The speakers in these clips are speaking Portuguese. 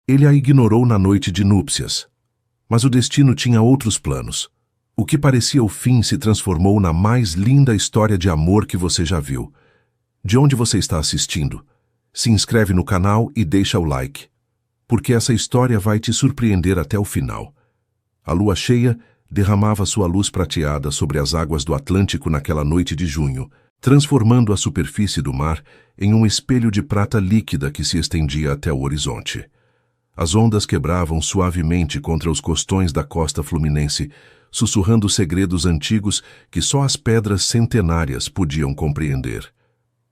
Ele a ignorou na noite de núpcias. Mas o destino tinha outros planos. O que parecia o fim se transformou na mais linda história de amor que você já viu. De onde você está assistindo? Se inscreve no canal e deixa o like, porque essa história vai te surpreender até o final. A lua cheia derramava sua luz prateada sobre as águas do Atlântico naquela noite de junho, transformando a superfície do mar em um espelho de prata líquida que se estendia até o horizonte. As ondas quebravam suavemente contra os costões da costa fluminense, sussurrando segredos antigos que só as pedras centenárias podiam compreender.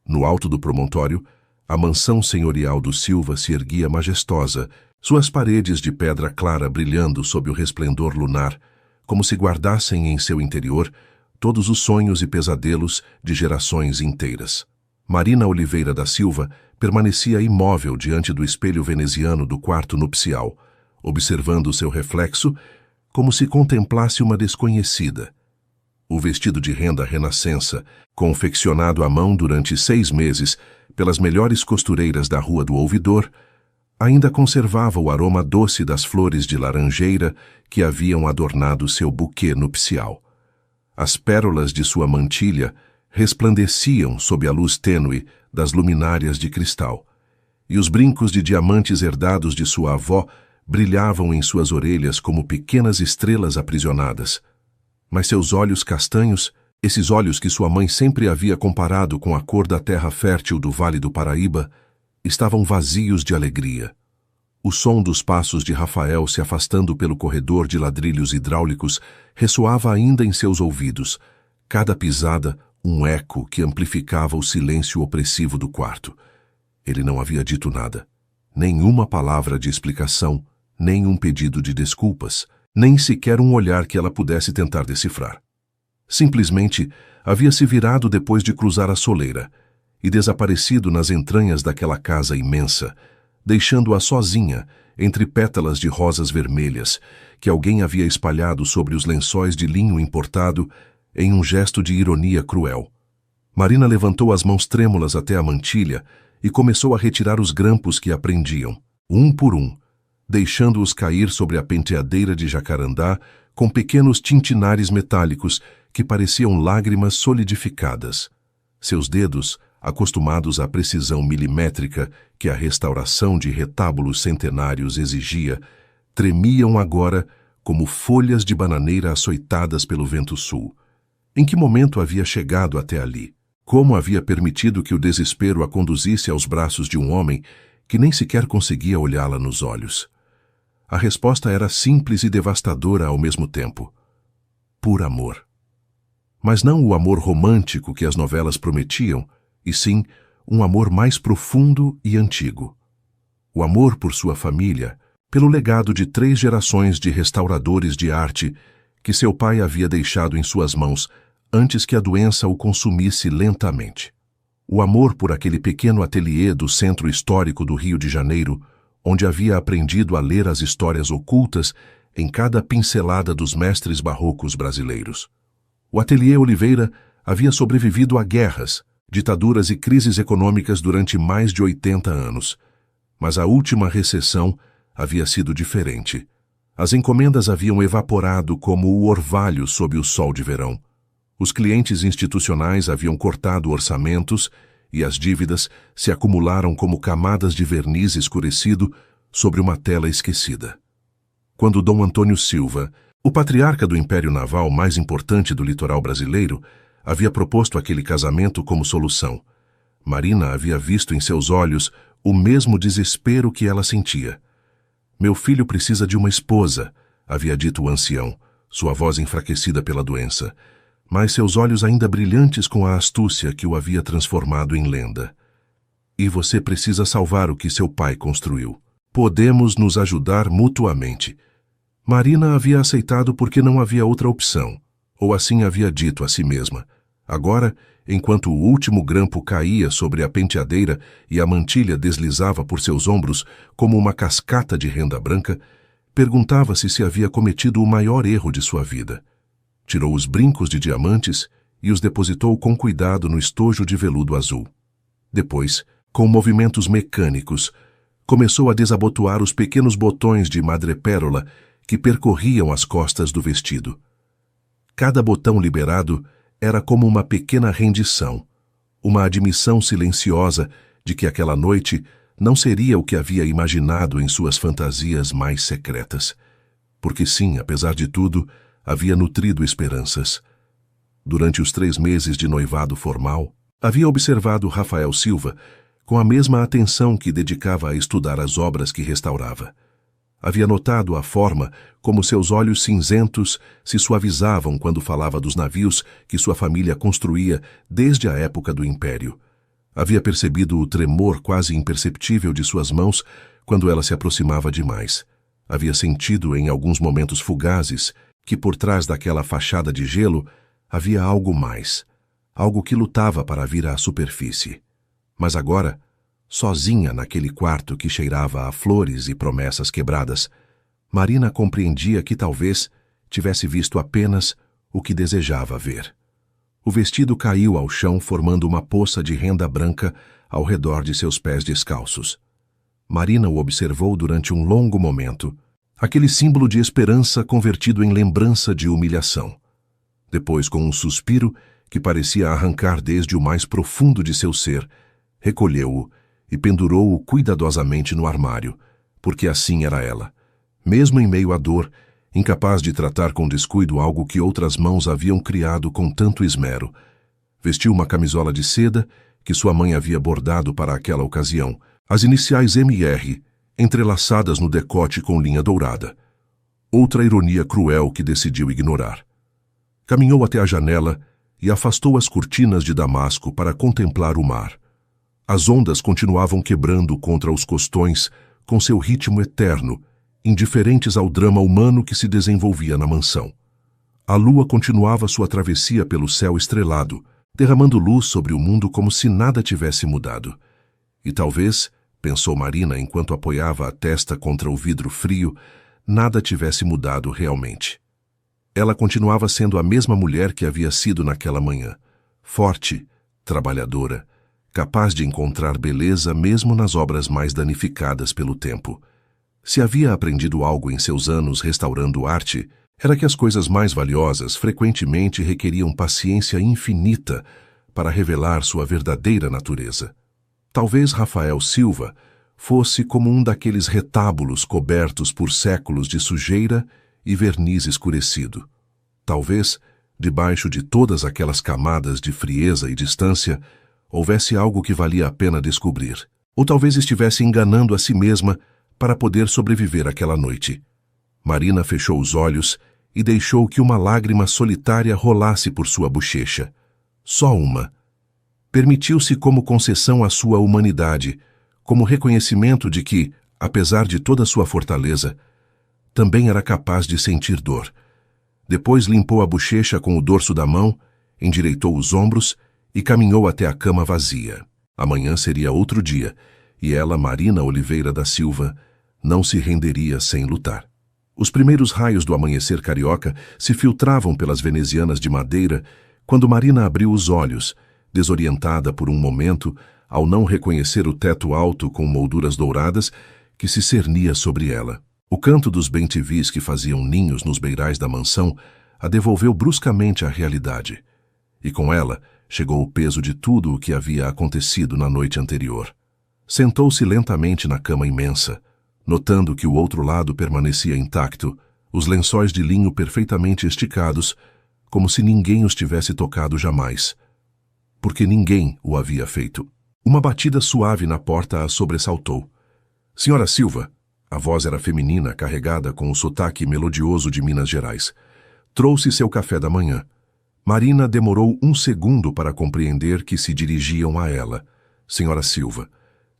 No alto do promontório, a mansão senhorial do Silva se erguia majestosa, suas paredes de pedra clara brilhando sob o resplendor lunar, como se guardassem em seu interior todos os sonhos e pesadelos de gerações inteiras. Marina Oliveira da Silva permanecia imóvel diante do espelho veneziano do quarto nupcial, observando seu reflexo como se contemplasse uma desconhecida. O vestido de renda renascença, confeccionado à mão durante 6 meses pelas melhores costureiras da Rua do Ouvidor, ainda conservava o aroma doce das flores de laranjeira que haviam adornado seu buquê nupcial. As pérolas de sua mantilha resplandeciam sob a luz tênue das luminárias de cristal, e os brincos de diamantes herdados de sua avó brilhavam em suas orelhas como pequenas estrelas aprisionadas. Mas seus olhos castanhos, esses olhos que sua mãe sempre havia comparado com a cor da terra fértil do Vale do Paraíba, estavam vazios de alegria. O som dos passos de Rafael se afastando pelo corredor de ladrilhos hidráulicos ressoava ainda em seus ouvidos, cada pisada um eco que amplificava o silêncio opressivo do quarto. Ele não havia dito nada, nenhuma palavra de explicação, nem um pedido de desculpas, nem sequer um olhar que ela pudesse tentar decifrar. Simplesmente havia se virado depois de cruzar a soleira e desaparecido nas entranhas daquela casa imensa, deixando-a sozinha entre pétalas de rosas vermelhas que alguém havia espalhado sobre os lençóis de linho importado em um gesto de ironia cruel. Marina levantou as mãos trêmulas até a mantilha e começou a retirar os grampos que a prendiam, um por um, deixando-os cair sobre a penteadeira de jacarandá com pequenos tintinares metálicos que pareciam lágrimas solidificadas. Seus dedos, acostumados à precisão milimétrica que a restauração de retábulos centenários exigia, tremiam agora como folhas de bananeira açoitadas pelo vento sul. Em que momento havia chegado até ali? Como havia permitido que o desespero a conduzisse aos braços de um homem que nem sequer conseguia olhá-la nos olhos? A resposta era simples e devastadora ao mesmo tempo. Por amor. Mas não o amor romântico que as novelas prometiam, e sim um amor mais profundo e antigo. O amor por sua família, pelo legado de 3 gerações de restauradores de arte que seu pai havia deixado em suas mãos antes que a doença o consumisse lentamente. O amor por aquele pequeno ateliê do centro histórico do Rio de Janeiro, onde havia aprendido a ler as histórias ocultas em cada pincelada dos mestres barrocos brasileiros. O ateliê Oliveira havia sobrevivido a guerras, ditaduras e crises econômicas durante mais de 80 anos. Mas a última recessão havia sido diferente. As encomendas haviam evaporado como o orvalho sob o sol de verão. Os clientes institucionais haviam cortado orçamentos e as dívidas se acumularam como camadas de verniz escurecido sobre uma tela esquecida. Quando Dom Antônio Silva, o patriarca do Império Naval mais importante do litoral brasileiro, havia proposto aquele casamento como solução, Marina havia visto em seus olhos o mesmo desespero que ela sentia. "Meu filho precisa de uma esposa", havia dito o ancião, sua voz enfraquecida pela doença, mas seus olhos ainda brilhantes com a astúcia que o havia transformado em lenda. "E você precisa salvar o que seu pai construiu. Podemos nos ajudar mutuamente." Marina havia aceitado porque não havia outra opção, ou assim havia dito a si mesma. Agora, enquanto o último grampo caía sobre a penteadeira e a mantilha deslizava por seus ombros como uma cascata de renda branca, perguntava-se se havia cometido o maior erro de sua vida. Tirou os brincos de diamantes e os depositou com cuidado no estojo de veludo azul. Depois, com movimentos mecânicos, começou a desabotoar os pequenos botões de madrepérola que percorriam as costas do vestido. Cada botão liberado era como uma pequena rendição, uma admissão silenciosa de que aquela noite não seria o que havia imaginado em suas fantasias mais secretas. Porque sim, apesar de tudo, havia nutrido esperanças. Durante os 3 meses de noivado formal, havia observado Rafael Silva com a mesma atenção que dedicava a estudar as obras que restaurava. Havia notado a forma como seus olhos cinzentos se suavizavam quando falava dos navios que sua família construía desde a época do Império. Havia percebido o tremor quase imperceptível de suas mãos quando ela se aproximava demais. Havia sentido em alguns momentos fugazes que por trás daquela fachada de gelo havia algo mais, algo que lutava para vir à superfície. Mas agora, sozinha naquele quarto que cheirava a flores e promessas quebradas, Marina compreendia que talvez tivesse visto apenas o que desejava ver. O vestido caiu ao chão formando uma poça de renda branca ao redor de seus pés descalços. Marina o observou durante um longo momento, aquele símbolo de esperança convertido em lembrança de humilhação. Depois, com um suspiro que parecia arrancar desde o mais profundo de seu ser, recolheu-o e pendurou-o cuidadosamente no armário, porque assim era ela. Mesmo em meio à dor, incapaz de tratar com descuido algo que outras mãos haviam criado com tanto esmero. Vestiu uma camisola de seda que sua mãe havia bordado para aquela ocasião, as iniciais M.R., entrelaçadas no decote com linha dourada. Outra ironia cruel que decidiu ignorar. Caminhou até a janela e afastou as cortinas de damasco para contemplar o mar. As ondas continuavam quebrando contra os costões com seu ritmo eterno, indiferentes ao drama humano que se desenvolvia na mansão. A lua continuava sua travessia pelo céu estrelado, derramando luz sobre o mundo como se nada tivesse mudado. E talvez, pensou Marina enquanto apoiava a testa contra o vidro frio, nada tivesse mudado realmente. Ela continuava sendo a mesma mulher que havia sido naquela manhã, forte, trabalhadora, capaz de encontrar beleza mesmo nas obras mais danificadas pelo tempo. Se havia aprendido algo em seus anos restaurando arte, era que as coisas mais valiosas frequentemente requeriam paciência infinita para revelar sua verdadeira natureza. Talvez Rafael Silva fosse como um daqueles retábulos cobertos por séculos de sujeira e verniz escurecido. Talvez, debaixo de todas aquelas camadas de frieza e distância, houvesse algo que valia a pena descobrir. Ou talvez estivesse enganando a si mesma para poder sobreviver àquela noite. Marina fechou os olhos e deixou que uma lágrima solitária rolasse por sua bochecha. Só uma. Permitiu-se como concessão à sua humanidade, como reconhecimento de que, apesar de toda sua fortaleza, também era capaz de sentir dor. Depois limpou a bochecha com o dorso da mão, endireitou os ombros e caminhou até a cama vazia. Amanhã seria outro dia, e ela, Marina Oliveira da Silva, não se renderia sem lutar. Os primeiros raios do amanhecer carioca se filtravam pelas venezianas de madeira quando Marina abriu os olhos, desorientada por um momento ao não reconhecer o teto alto com molduras douradas que se cernia sobre ela. O canto dos bem-te-vis que faziam ninhos nos beirais da mansão a devolveu bruscamente à realidade. E com ela chegou o peso de tudo o que havia acontecido na noite anterior. Sentou-se lentamente na cama imensa, notando que o outro lado permanecia intacto, os lençóis de linho perfeitamente esticados, como se ninguém os tivesse tocado jamais. Porque ninguém o havia feito. Uma batida suave na porta a sobressaltou. Senhora Silva, a voz era feminina, carregada com o sotaque melodioso de Minas Gerais. Trouxe seu café da manhã. Marina demorou um segundo para compreender que se dirigiam a ela. Senhora Silva,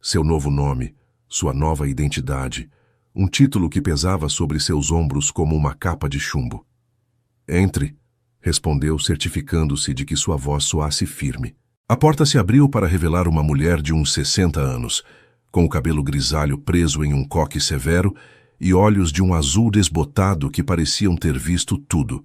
seu novo nome, sua nova identidade, um título que pesava sobre seus ombros como uma capa de chumbo. Entre, respondeu, certificando-se de que sua voz soasse firme. A porta se abriu para revelar uma mulher de uns 60 anos, com o cabelo grisalho preso em um coque severo e olhos de um azul desbotado que pareciam ter visto tudo.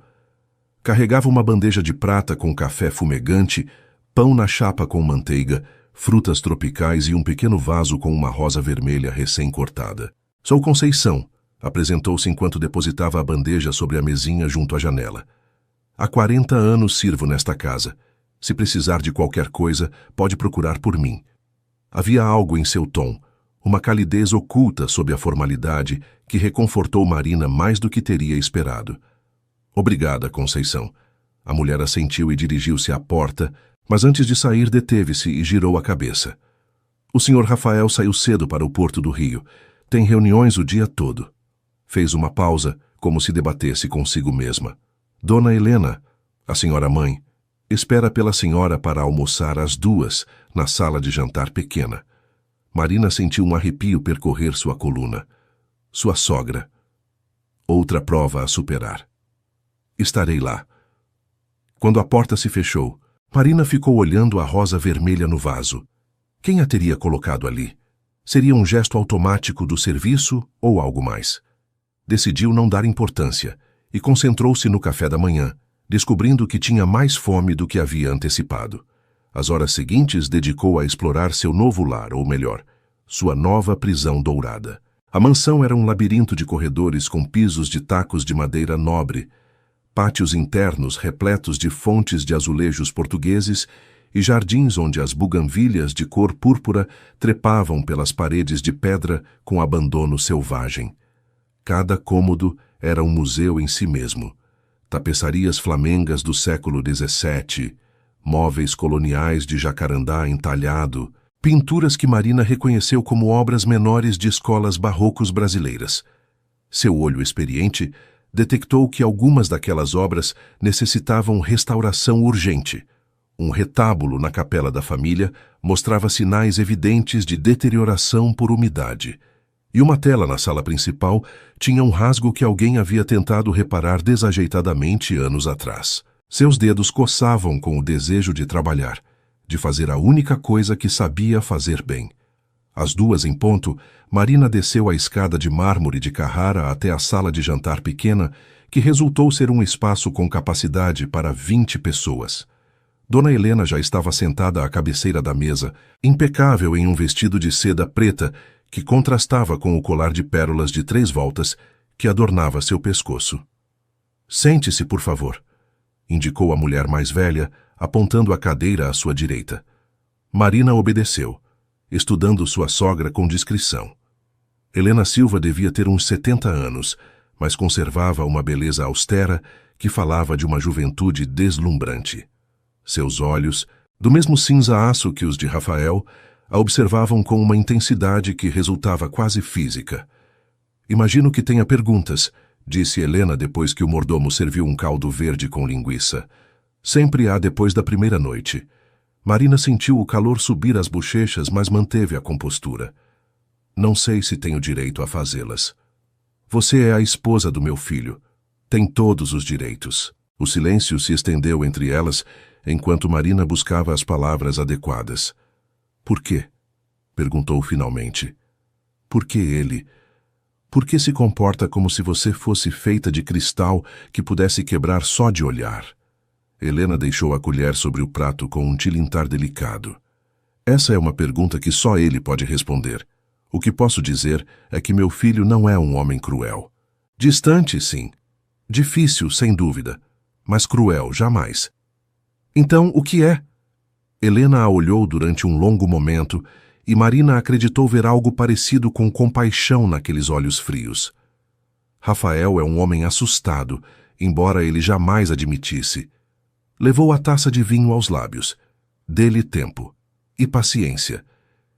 Carregava uma bandeja de prata com café fumegante, pão na chapa com manteiga, frutas tropicais e um pequeno vaso com uma rosa vermelha recém-cortada. Sou Conceição, apresentou-se enquanto depositava a bandeja sobre a mesinha junto à janela. Há 40 anos sirvo nesta casa. Se precisar de qualquer coisa, pode procurar por mim. Havia algo em seu tom, uma calidez oculta sob a formalidade que reconfortou Marina mais do que teria esperado. Obrigada, Conceição. A mulher assentiu e dirigiu-se à porta, mas antes de sair deteve-se e girou a cabeça. O Sr. Rafael saiu cedo para o Porto do Rio. Tem reuniões o dia todo. Fez uma pausa, como se debatesse consigo mesma. Dona Helena, a senhora mãe, espera pela senhora para almoçar às 2, na sala de jantar pequena. Marina sentiu um arrepio percorrer sua coluna. Sua sogra. Outra prova a superar. Estarei lá. Quando a porta se fechou, Marina ficou olhando a rosa vermelha no vaso. Quem a teria colocado ali? Seria um gesto automático do serviço ou algo mais? Decidiu não dar importância e concentrou-se no café da manhã, descobrindo que tinha mais fome do que havia antecipado. As horas seguintes dedicou a explorar seu novo lar, ou melhor, sua nova prisão dourada. A mansão era um labirinto de corredores com pisos de tacos de madeira nobre, pátios internos repletos de fontes de azulejos portugueses e jardins onde as buganvílias de cor púrpura trepavam pelas paredes de pedra com abandono selvagem. Cada cômodo era um museu em si mesmo. Tapeçarias flamengas do século XVII, móveis coloniais de jacarandá entalhado, pinturas que Marina reconheceu como obras menores de escolas barrocos brasileiras. Seu olho experiente detectou que algumas daquelas obras necessitavam restauração urgente. Um retábulo na capela da família mostrava sinais evidentes de deterioração por umidade. E uma tela na sala principal tinha um rasgo que alguém havia tentado reparar desajeitadamente anos atrás. Seus dedos coçavam com o desejo de trabalhar, de fazer a única coisa que sabia fazer bem. Às 2 em ponto, Marina desceu a escada de mármore de Carrara até a sala de jantar pequena, que resultou ser um espaço com capacidade para 20 pessoas. Dona Helena já estava sentada à cabeceira da mesa, impecável em um vestido de seda preta que contrastava com o colar de pérolas de 3 voltas que adornava seu pescoço. Sente-se, por favor, indicou a mulher mais velha, apontando a cadeira à sua direita. Marina obedeceu, estudando sua sogra com discrição. Helena Silva devia ter uns 70 anos, mas conservava uma beleza austera que falava de uma juventude deslumbrante. Seus olhos, do mesmo cinza-aço que os de Rafael, a observavam com uma intensidade que resultava quase física. Imagino que tenha perguntas, disse Helena depois que o mordomo serviu um caldo verde com linguiça. Sempre há depois da primeira noite. Marina sentiu o calor subir às bochechas, mas manteve a compostura. Não sei se tenho direito a fazê-las. Você é a esposa do meu filho. Tem todos os direitos. O silêncio se estendeu entre elas, enquanto Marina buscava as palavras adequadas. Por quê? Perguntou finalmente. Por que ele? Por que se comporta como se você fosse feita de cristal que pudesse quebrar só de olhar? Helena deixou a colher sobre o prato com um tilintar delicado. Essa é uma pergunta que só ele pode responder. O que posso dizer é que meu filho não é um homem cruel. Distante, sim. Difícil, sem dúvida. Mas cruel, jamais. Então, o que é? Helena a olhou durante um longo momento e Marina acreditou ver algo parecido com compaixão naqueles olhos frios. Rafael é um homem assustado, embora ele jamais admitisse. Levou a taça de vinho aos lábios. Dê-lhe tempo. E paciência.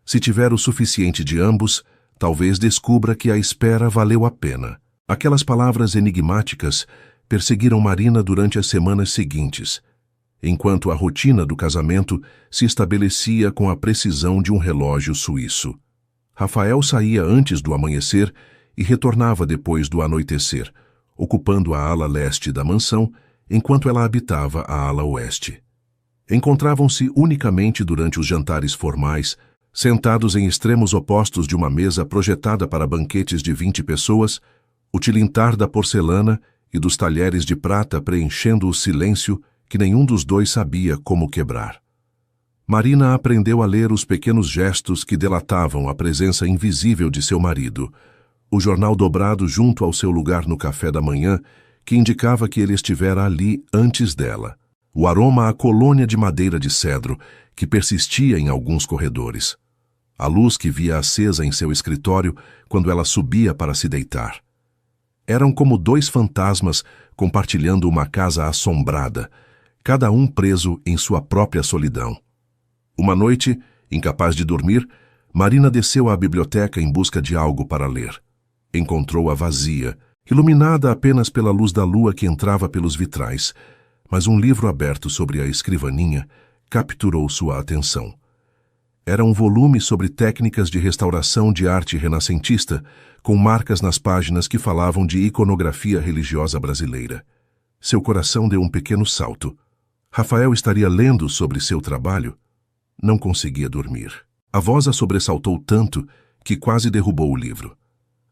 Se tiver o suficiente de ambos, talvez descubra que a espera valeu a pena. Aquelas palavras enigmáticas perseguiram Marina durante as semanas seguintes, enquanto a rotina do casamento se estabelecia com a precisão de um relógio suíço. Rafael saía antes do amanhecer e retornava depois do anoitecer, ocupando a ala leste da mansão, enquanto ela habitava a ala oeste. Encontravam-se unicamente durante os jantares formais, sentados em extremos opostos de uma mesa projetada para banquetes de 20 pessoas, o tilintar da porcelana e dos talheres de prata preenchendo o silêncio que nenhum dos dois sabia como quebrar. Marina aprendeu a ler os pequenos gestos que delatavam a presença invisível de seu marido. O jornal dobrado junto ao seu lugar no café da manhã, que indicava que ele estivera ali antes dela. O aroma à colônia de madeira de cedro, que persistia em alguns corredores. A luz que via acesa em seu escritório quando ela subia para se deitar. Eram como dois fantasmas compartilhando uma casa assombrada, cada um preso em sua própria solidão. Uma noite, incapaz de dormir, Marina desceu à biblioteca em busca de algo para ler. Encontrou-a vazia, iluminada apenas pela luz da lua que entrava pelos vitrais, mas um livro aberto sobre a escrivaninha capturou sua atenção. Era um volume sobre técnicas de restauração de arte renascentista, com marcas nas páginas que falavam de iconografia religiosa brasileira. Seu coração deu um pequeno salto. Rafael estaria lendo sobre seu trabalho? Não conseguia dormir. A voz a sobressaltou tanto que quase derrubou o livro.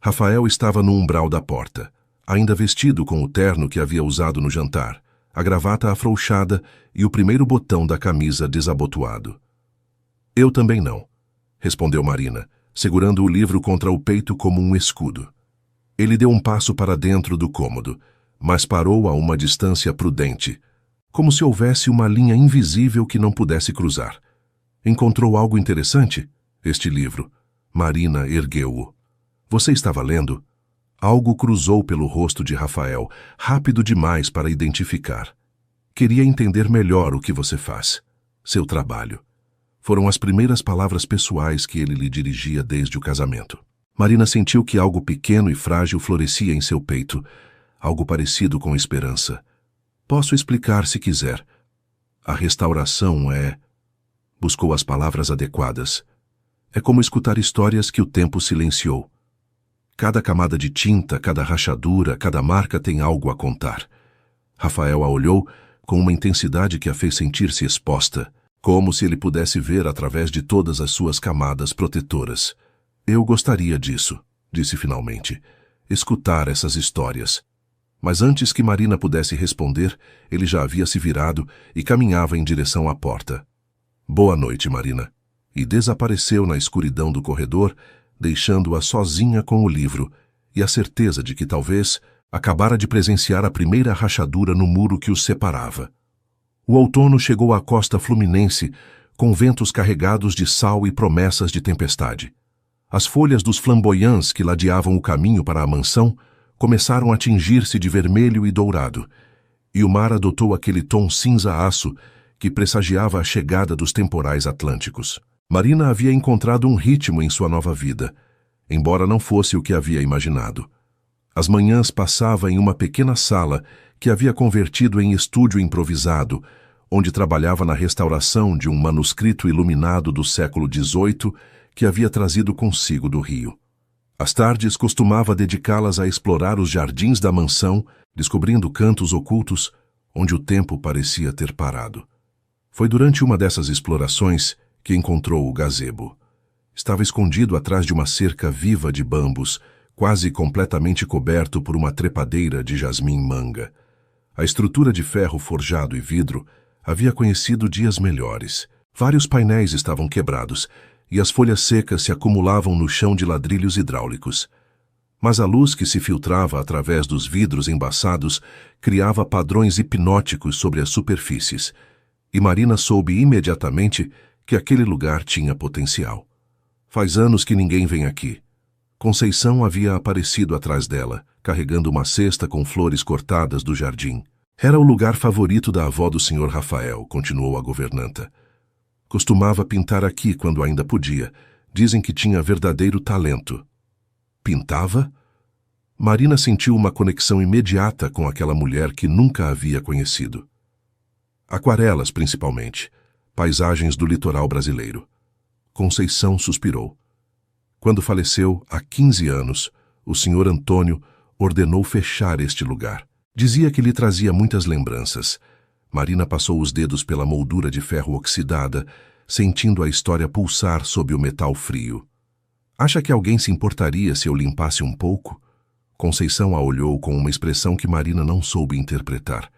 Rafael estava no umbral da porta, ainda vestido com o terno que havia usado no jantar, a gravata afrouxada e o primeiro botão da camisa desabotoado. Eu também não, respondeu Marina, segurando o livro contra o peito como um escudo. Ele deu um passo para dentro do cômodo, mas parou a uma distância prudente, como se houvesse uma linha invisível que não pudesse cruzar. Encontrou algo interessante? Este livro. Marina ergueu-o. Você estava lendo? Algo cruzou pelo rosto de Rafael, rápido demais para identificar. Queria entender melhor o que você faz. Seu trabalho. Foram as primeiras palavras pessoais que ele lhe dirigia desde o casamento. Marina sentiu que algo pequeno e frágil florescia em seu peito, algo parecido com esperança. Posso explicar se quiser. A restauração é... Buscou as palavras adequadas. É como escutar histórias que o tempo silenciou. Cada camada de tinta, cada rachadura, cada marca tem algo a contar. Rafael a olhou com uma intensidade que a fez sentir-se exposta, como se ele pudesse ver através de todas as suas camadas protetoras. Eu gostaria disso, disse finalmente, escutar essas histórias. Mas antes que Marina pudesse responder, ele já havia se virado e caminhava em direção à porta. Boa noite, Marina. E desapareceu na escuridão do corredor, deixando-a sozinha com o livro e a certeza de que talvez acabara de presenciar a primeira rachadura no muro que os separava. O outono chegou à costa fluminense, com ventos carregados de sal e promessas de tempestade. As folhas dos flamboyants que ladeavam o caminho para a mansão começaram a tingir-se de vermelho e dourado, e o mar adotou aquele tom cinza-aço que pressagiava a chegada dos temporais atlânticos. Marina havia encontrado um ritmo em sua nova vida, embora não fosse o que havia imaginado. As manhãs passava em uma pequena sala que havia convertido em estúdio improvisado, onde trabalhava na restauração de um manuscrito iluminado do século XVIII que havia trazido consigo do Rio. Às tardes costumava dedicá-las a explorar os jardins da mansão, descobrindo cantos ocultos onde o tempo parecia ter parado. Foi durante uma dessas explorações que encontrou o gazebo. Estava escondido atrás de uma cerca viva de bambus, quase completamente coberto por uma trepadeira de jasmim-manga. A estrutura de ferro forjado e vidro havia conhecido dias melhores. Vários painéis estavam quebrados e as folhas secas se acumulavam no chão de ladrilhos hidráulicos. Mas a luz que se filtrava através dos vidros embaçados criava padrões hipnóticos sobre as superfícies, e Marina soube imediatamente que aquele lugar tinha potencial. Faz anos que ninguém vem aqui. Conceição havia aparecido atrás dela, carregando uma cesta com flores cortadas do jardim. Era o lugar favorito da avó do Sr. Rafael, continuou a governanta. Costumava pintar aqui quando ainda podia. Dizem que tinha verdadeiro talento. Pintava? Marina sentiu uma conexão imediata com aquela mulher que nunca havia conhecido. Aquarelas, principalmente. Paisagens do litoral brasileiro. Conceição suspirou. Quando faleceu, há 15 anos, o Sr. Antônio ordenou fechar este lugar. Dizia que lhe trazia muitas lembranças. Marina passou os dedos pela moldura de ferro oxidada, sentindo a história pulsar sob o metal frio. Acha que alguém se importaria se eu limpasse um pouco? Conceição a olhou com uma expressão que Marina não soube interpretar.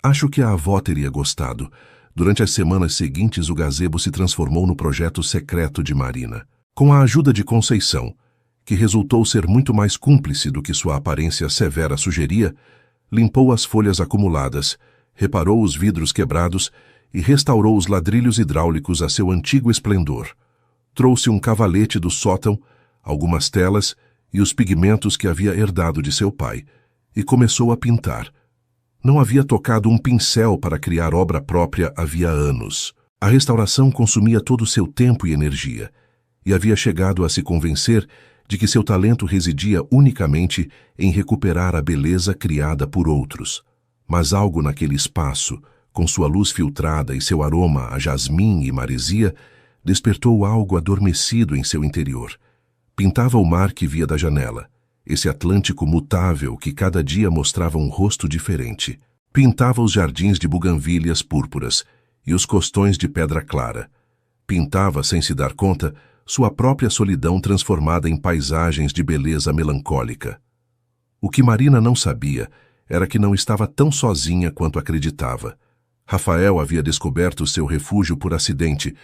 Acho que a avó teria gostado. Durante as semanas seguintes, o gazebo se transformou no projeto secreto de Marina. Com a ajuda de Conceição, que resultou ser muito mais cúmplice do que sua aparência severa sugeria, limpou as folhas acumuladas, reparou os vidros quebrados e restaurou os ladrilhos hidráulicos a seu antigo esplendor. Trouxe um cavalete do sótão, algumas telas e os pigmentos que havia herdado de seu pai, e começou a pintar. Não havia tocado um pincel para criar obra própria havia anos. A restauração consumia todo o seu tempo e energia, e havia chegado a se convencer de que seu talento residia unicamente em recuperar a beleza criada por outros. Mas algo naquele espaço, com sua luz filtrada e seu aroma a jasmim e maresia, despertou algo adormecido em seu interior. Pintava o mar que via da janela, esse Atlântico mutável que cada dia mostrava um rosto diferente. Pintava os jardins de buganvílias púrpuras e os costões de pedra clara. Pintava, sem se dar conta, sua própria solidão transformada em paisagens de beleza melancólica. O que Marina não sabia era que não estava tão sozinha quanto acreditava. Rafael havia descoberto seu refúgio por acidente,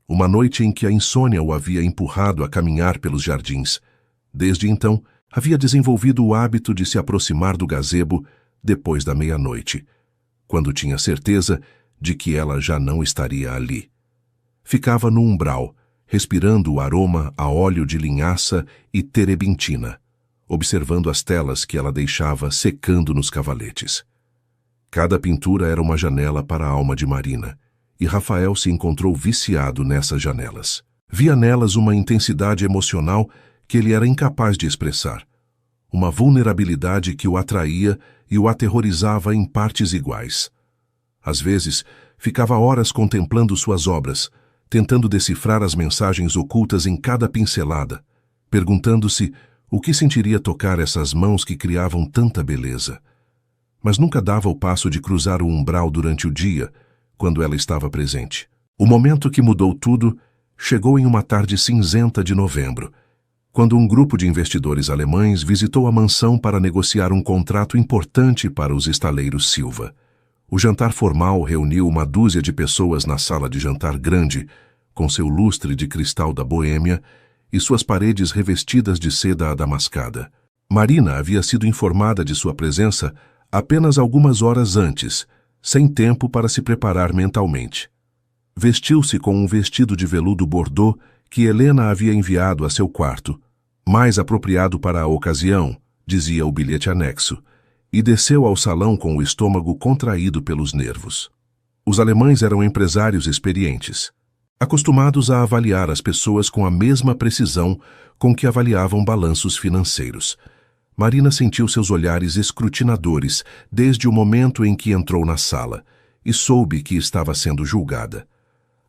uma noite em que a insônia o havia empurrado a caminhar pelos jardins. Desde então, havia desenvolvido o hábito de se aproximar do gazebo depois da meia-noite, quando tinha certeza de que ela já não estaria ali. Ficava no umbral, respirando o aroma a óleo de linhaça e terebintina, observando as telas que ela deixava secando nos cavaletes. Cada pintura era uma janela para a alma de Marina, e Rafael se encontrou viciado nessas janelas. Via nelas uma intensidade emocional que ele era incapaz de expressar, uma vulnerabilidade que o atraía e o aterrorizava em partes iguais. Às vezes, ficava horas contemplando suas obras, tentando decifrar as mensagens ocultas em cada pincelada, perguntando-se o que sentiria tocar essas mãos que criavam tanta beleza. Mas nunca dava o passo de cruzar o umbral durante o dia, quando ela estava presente. O momento que mudou tudo chegou em uma tarde cinzenta de novembro, quando um grupo de investidores alemães visitou a mansão para negociar um contrato importante para os estaleiros Silva. O jantar formal reuniu uma dúzia de pessoas na sala de jantar grande, com seu lustre de cristal da Boêmia e suas paredes revestidas de seda adamascada. Marina havia sido informada de sua presença apenas algumas horas antes, sem tempo para se preparar mentalmente. Vestiu-se com um vestido de veludo bordô que Helena havia enviado a seu quarto, mais apropriado para a ocasião, dizia o bilhete anexo, e desceu ao salão com o estômago contraído pelos nervos. Os alemães eram empresários experientes, acostumados a avaliar as pessoas com a mesma precisão com que avaliavam balanços financeiros. Marina sentiu seus olhares escrutinadores desde o momento em que entrou na sala e soube que estava sendo julgada.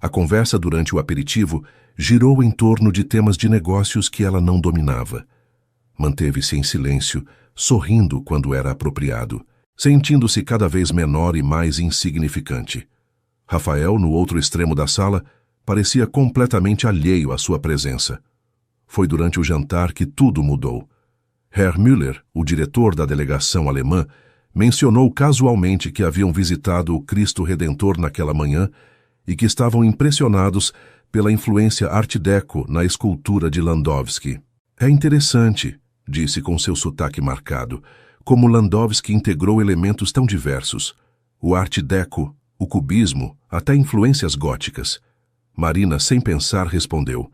A conversa durante o aperitivo girou em torno de temas de negócios que ela não dominava. Manteve-se em silêncio, sorrindo quando era apropriado, sentindo-se cada vez menor e mais insignificante. Rafael, no outro extremo da sala, parecia completamente alheio à sua presença. Foi durante o jantar que tudo mudou. Herr Müller, o diretor da delegação alemã, mencionou casualmente que haviam visitado o Cristo Redentor naquela manhã e que estavam impressionados pela influência Art Deco na escultura de Landowski. É interessante, disse com seu sotaque marcado, como Landowski integrou elementos tão diversos. O Art Deco, o cubismo, até influências góticas. Marina, sem pensar, respondeu.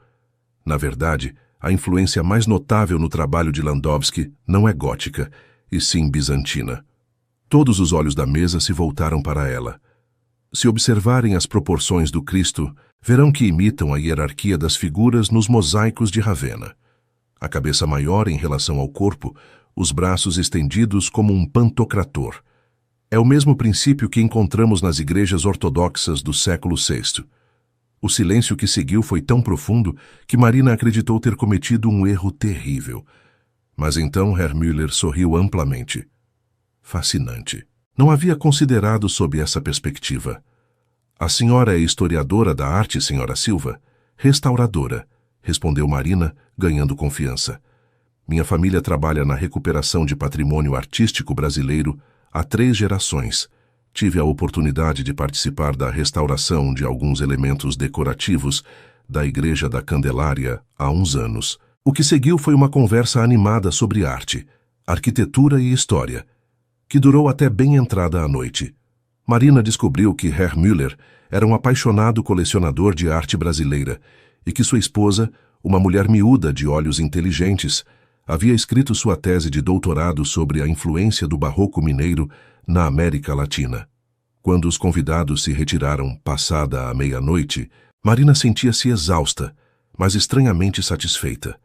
Na verdade, a influência mais notável no trabalho de Landowski não é gótica, e sim bizantina. Todos os olhos da mesa se voltaram para ela. Se observarem as proporções do Cristo, verão que imitam a hierarquia das figuras nos mosaicos de Ravenna. A cabeça maior em relação ao corpo, os braços estendidos como um pantocrator. É o mesmo princípio que encontramos nas igrejas ortodoxas do século VI. O silêncio que seguiu foi tão profundo que Marina acreditou ter cometido um erro terrível. Mas então Herr Müller sorriu amplamente. Fascinante. Não havia considerado sob essa perspectiva. A senhora é historiadora da arte, senhora Silva? Restauradora, respondeu Marina, ganhando confiança. Minha família trabalha na recuperação de patrimônio artístico brasileiro há 3 gerações. tive a oportunidade de participar da restauração de alguns elementos decorativos da Igreja da Candelária há uns anos. O que seguiu foi uma conversa animada sobre arte, arquitetura e história, que durou até bem entrada a noite. Marina descobriu que Herr Müller era um apaixonado colecionador de arte brasileira e que sua esposa, uma mulher miúda de olhos inteligentes, havia escrito sua tese de doutorado sobre a influência do barroco mineiro na América Latina. Quando os convidados se retiraram passada a meia-noite, Marina sentia-se exausta, mas estranhamente satisfeita.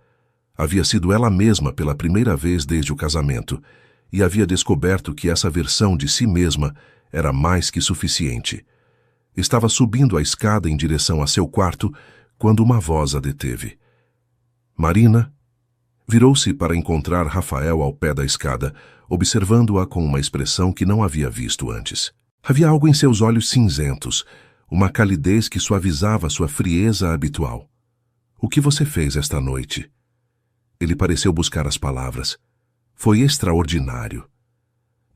Havia sido ela mesma pela primeira vez desde o casamento e havia descoberto que essa versão de si mesma era mais que suficiente. Estava subindo a escada em direção a seu quarto quando uma voz a deteve. Marina virou-se para encontrar Rafael ao pé da escada, observando-a com uma expressão que não havia visto antes. Havia algo em seus olhos cinzentos, uma calidez que suavizava sua frieza habitual. O que você fez esta noite? Ele pareceu buscar as palavras. Foi extraordinário.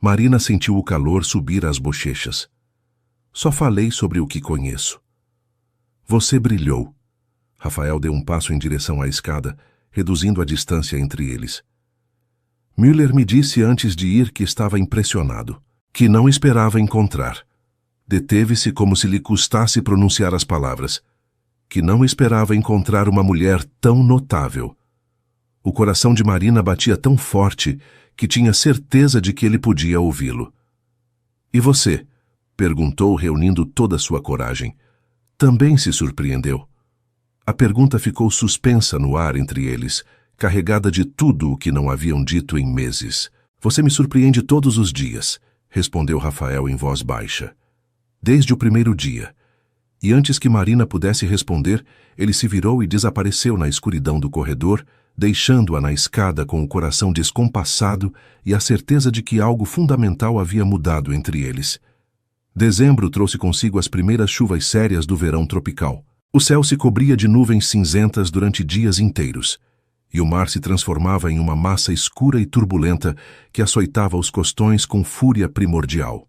Marina sentiu o calor subir às bochechas. Só falei sobre o que conheço. Você brilhou. Rafael deu um passo em direção à escada, reduzindo a distância entre eles. Müller me disse antes de ir que estava impressionado, que não esperava encontrar. Deteve-se como se lhe custasse pronunciar as palavras, que não esperava encontrar uma mulher tão notável. O coração de Marina batia tão forte que tinha certeza de que ele podia ouvi-lo. E você? Perguntou, reunindo toda a sua coragem. Também se surpreendeu. A pergunta ficou suspensa no ar entre eles, carregada de tudo o que não haviam dito em meses. Você me surpreende todos os dias, respondeu Rafael em voz baixa. Desde o primeiro dia. E antes que Marina pudesse responder, ele se virou e desapareceu na escuridão do corredor, deixando-a na escada com o coração descompassado e a certeza de que algo fundamental havia mudado entre eles. Dezembro trouxe consigo as primeiras chuvas sérias do verão tropical. O céu se cobria de nuvens cinzentas durante dias inteiros, e o mar se transformava em uma massa escura e turbulenta que açoitava os costões com fúria primordial.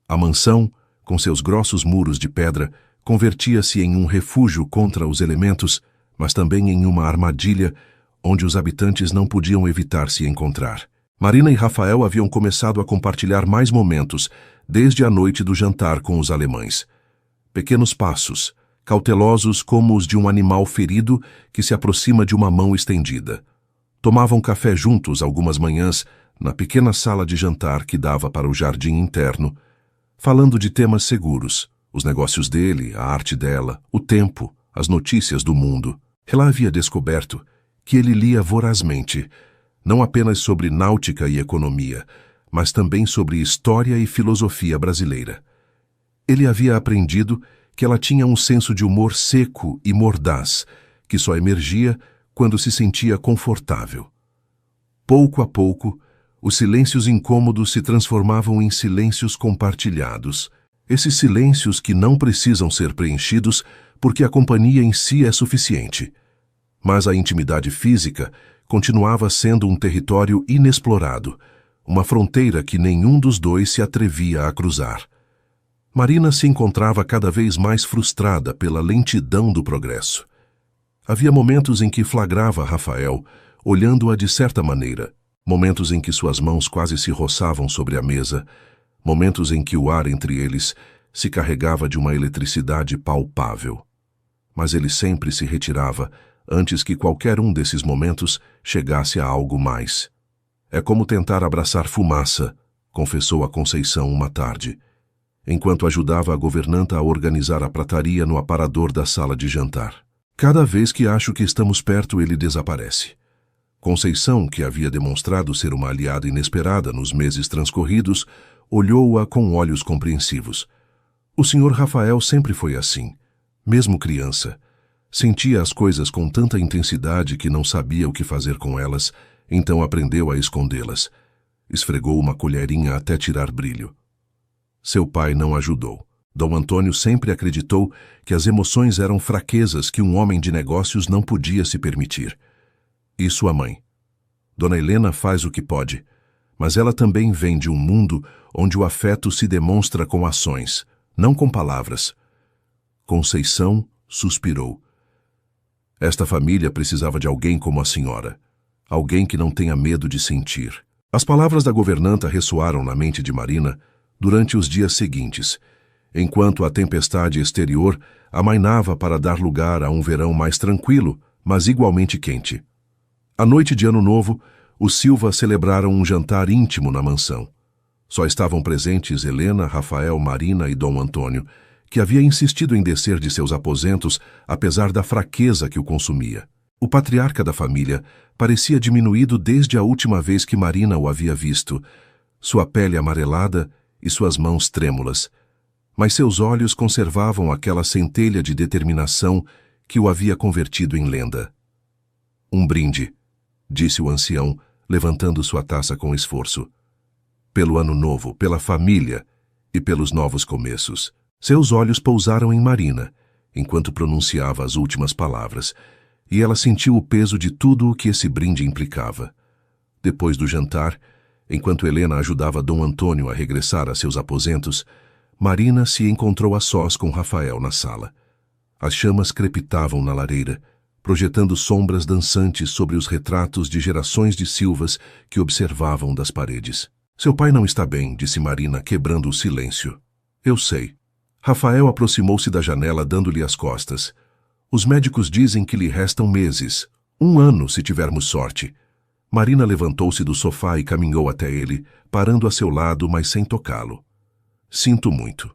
A mansão, com seus grossos muros de pedra, convertia-se em um refúgio contra os elementos, mas também em uma armadilha onde os habitantes não podiam evitar se encontrar. Marina e Rafael haviam começado a compartilhar mais momentos desde a noite do jantar com os alemães. Pequenos passos, cautelosos como os de um animal ferido que se aproxima de uma mão estendida. Tomavam café juntos algumas manhãs na pequena sala de jantar que dava para o jardim interno, falando de temas seguros, os negócios dele, a arte dela, o tempo, as notícias do mundo. Ela havia descoberto que ele lia vorazmente, não apenas sobre náutica e economia, mas também sobre história e filosofia brasileira. Ele havia aprendido que ela tinha um senso de humor seco e mordaz, que só emergia quando se sentia confortável. Pouco a pouco, os silêncios incômodos se transformavam em silêncios compartilhados. Esses silêncios que não precisam ser preenchidos porque a companhia em si é suficiente. Mas a intimidade física continuava sendo um território inexplorado, uma fronteira que nenhum dos dois se atrevia a cruzar. Marina se encontrava cada vez mais frustrada pela lentidão do progresso. Havia momentos em que flagrava Rafael, olhando-a de certa maneira, momentos em que suas mãos quase se roçavam sobre a mesa, momentos em que o ar entre eles se carregava de uma eletricidade palpável. Mas ele sempre se retirava antes que qualquer um desses momentos chegasse a algo mais. É como tentar abraçar fumaça, confessou a Conceição uma tarde, enquanto ajudava a governanta a organizar a prataria no aparador da sala de jantar. Cada vez que acho que estamos perto, ele desaparece. Conceição, que havia demonstrado ser uma aliada inesperada nos meses transcorridos, olhou-a com olhos compreensivos. O Sr. Rafael sempre foi assim, mesmo criança. Sentia as coisas com tanta intensidade que não sabia o que fazer com elas, então aprendeu a escondê-las. Esfregou uma colherinha até tirar brilho. Seu pai não ajudou. Dom Antônio sempre acreditou que as emoções eram fraquezas que um homem de negócios não podia se permitir. E sua mãe? Dona Helena faz o que pode, mas ela também vem de um mundo onde o afeto se demonstra com ações, não com palavras. Conceição suspirou. Esta família precisava de alguém como a senhora, alguém que não tenha medo de sentir. As palavras da governanta ressoaram na mente de Marina durante os dias seguintes, enquanto a tempestade exterior amainava para dar lugar a um verão mais tranquilo, mas igualmente quente. À noite de Ano Novo, os Silva celebraram um jantar íntimo na mansão. Só estavam presentes Helena, Rafael, Marina e Dom Antônio, que havia insistido em descer de seus aposentos apesar da fraqueza que o consumia. O patriarca da família parecia diminuído desde a última vez que Marina o havia visto, sua pele amarelada e suas mãos trêmulas, mas seus olhos conservavam aquela centelha de determinação que o havia convertido em lenda. Um brinde, disse o ancião, levantando sua taça com esforço. Pelo ano novo, pela família e pelos novos começos. Seus olhos pousaram em Marina, enquanto pronunciava as últimas palavras, e ela sentiu o peso de tudo o que esse brinde implicava. Depois do jantar, enquanto Helena ajudava Dom Antônio a regressar a seus aposentos, Marina se encontrou a sós com Rafael na sala. As chamas crepitavam na lareira, projetando sombras dançantes sobre os retratos de gerações de Silvas que observavam das paredes. Seu pai não está bem, disse Marina, quebrando o silêncio. Eu sei. Rafael aproximou-se da janela, dando-lhe as costas. Os médicos dizem que lhe restam meses. 1 ano, se tivermos sorte. Marina levantou-se do sofá e caminhou até ele, parando a seu lado, mas sem tocá-lo. Sinto muito.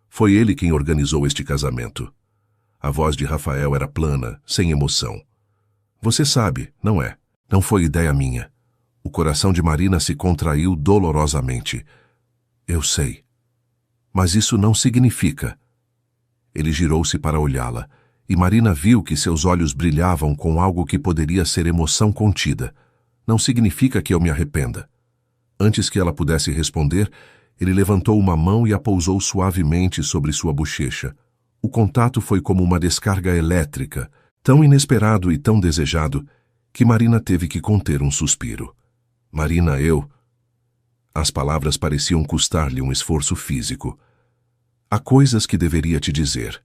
Foi ele quem organizou este casamento. A voz de Rafael era plana, sem emoção. Você sabe, não é? Não foi ideia minha. O coração de Marina se contraiu dolorosamente. Eu sei. Mas isso não significa... Ele girou-se para olhá-la, e Marina viu que seus olhos brilhavam com algo que poderia ser emoção contida. Não significa que eu me arrependa. Antes que ela pudesse responder, ele levantou uma mão e a pousou suavemente sobre sua bochecha. O contato foi como uma descarga elétrica, tão inesperado e tão desejado, que Marina teve que conter um suspiro. Marina, eu... As palavras pareciam custar-lhe um esforço físico. Há coisas que deveria te dizer.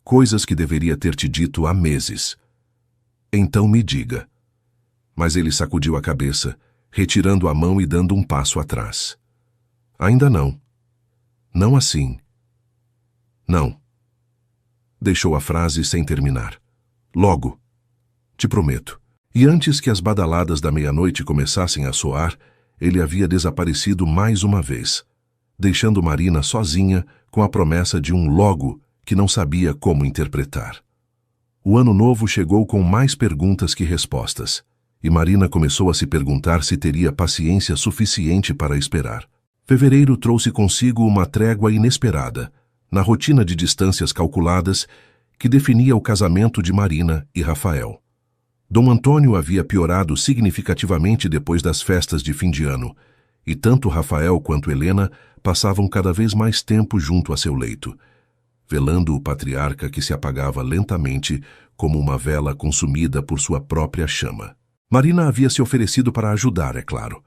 Coisas que deveria ter te dito há meses. Então me diga. Mas ele sacudiu a cabeça, retirando a mão e dando um passo atrás. Ainda não. Não assim. Não. Deixou a frase sem terminar. Logo. Te prometo. E antes que as badaladas da meia-noite começassem a soar, ele havia desaparecido mais uma vez, deixando Marina sozinha com a promessa de um logo que não sabia como interpretar. O ano novo chegou com mais perguntas que respostas, e Marina começou a se perguntar se teria paciência suficiente para esperar. Fevereiro trouxe consigo uma trégua inesperada, na rotina de distâncias calculadas que definia o casamento de Marina e Rafael. Dom Antônio havia piorado significativamente depois das festas de fim de ano, e tanto Rafael quanto Helena passavam cada vez mais tempo junto a seu leito, velando o patriarca que se apagava lentamente como uma vela consumida por sua própria chama. Marina havia se oferecido para ajudar, é claro.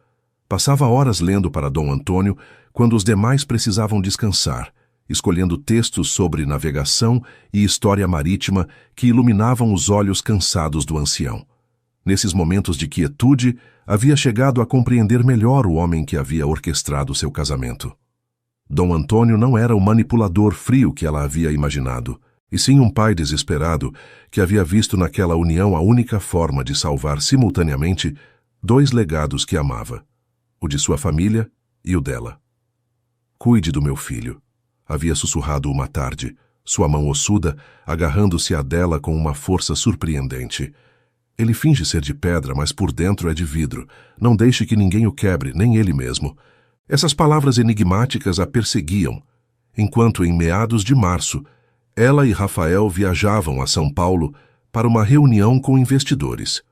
Passava horas lendo para Dom Antônio quando os demais precisavam descansar, escolhendo textos sobre navegação e história marítima que iluminavam os olhos cansados do ancião. Nesses momentos de quietude, havia chegado a compreender melhor o homem que havia orquestrado seu casamento. Dom Antônio não era o manipulador frio que ela havia imaginado, e sim um pai desesperado que havia visto naquela união a única forma de salvar simultaneamente 2 legados que amava, o de sua família e o dela. Cuide do meu filho, havia sussurrado uma tarde, sua mão ossuda agarrando-se à dela com uma força surpreendente. Ele finge ser de pedra, mas por dentro é de vidro. Não deixe que ninguém o quebre, nem ele mesmo. Essas palavras enigmáticas a perseguiam, enquanto em meados de março, ela e Rafael viajavam a São Paulo para uma reunião com investidores.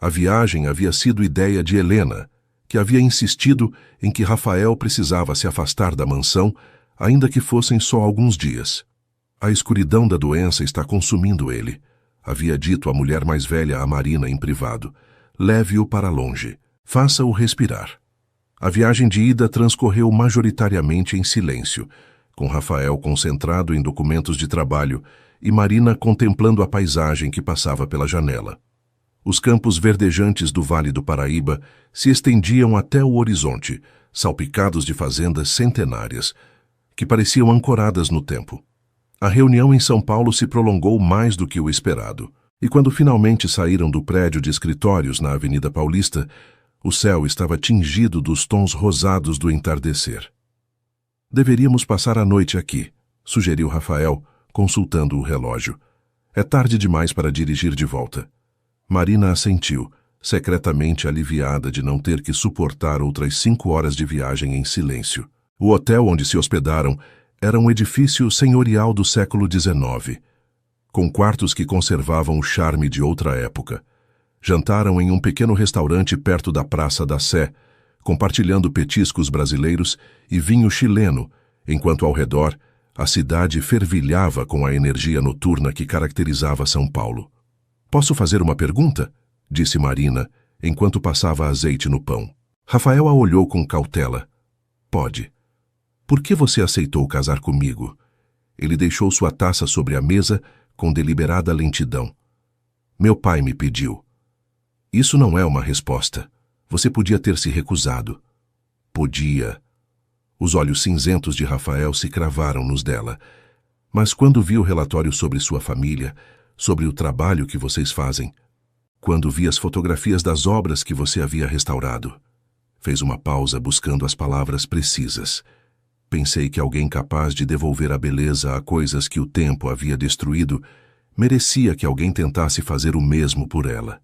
A viagem havia sido ideia de Helena, que havia insistido em que Rafael precisava se afastar da mansão, ainda que fossem só alguns dias. A escuridão da doença está consumindo ele, havia dito a mulher mais velha a Marina em privado. Leve-o para longe. Faça-o respirar. A viagem de ida transcorreu majoritariamente em silêncio, com Rafael concentrado em documentos de trabalho e Marina contemplando a paisagem que passava pela janela. Os campos verdejantes do Vale do Paraíba se estendiam até o horizonte, salpicados de fazendas centenárias, que pareciam ancoradas no tempo. A reunião em São Paulo se prolongou mais do que o esperado, e quando finalmente saíram do prédio de escritórios na Avenida Paulista, o céu estava tingido dos tons rosados do entardecer. Deveríamos passar a noite aqui, sugeriu Rafael, consultando o relógio. É tarde demais para dirigir de volta. Marina assentiu, secretamente aliviada de não ter que suportar outras 5 horas de viagem em silêncio. O hotel onde se hospedaram era um edifício senhorial do século XIX, com quartos que conservavam o charme de outra época. Jantaram em um pequeno restaurante perto da Praça da Sé, compartilhando petiscos brasileiros e vinho chileno, enquanto ao redor a cidade fervilhava com a energia noturna que caracterizava São Paulo. "Posso fazer uma pergunta?", disse Marina, enquanto passava azeite no pão. Rafael a olhou com cautela. "Pode. Por que você aceitou casar comigo?" Ele deixou sua taça sobre a mesa com deliberada lentidão. "Meu pai me pediu." "Isso não é uma resposta. Você podia ter se recusado." "Podia." Os olhos cinzentos de Rafael se cravaram nos dela. "Mas quando vi o relatório sobre sua família, sobre o trabalho que vocês fazem, quando vi as fotografias das obras que você havia restaurado." Fez uma pausa buscando as palavras precisas. "Pensei que alguém capaz de devolver a beleza a coisas que o tempo havia destruído merecia que alguém tentasse fazer o mesmo por ela."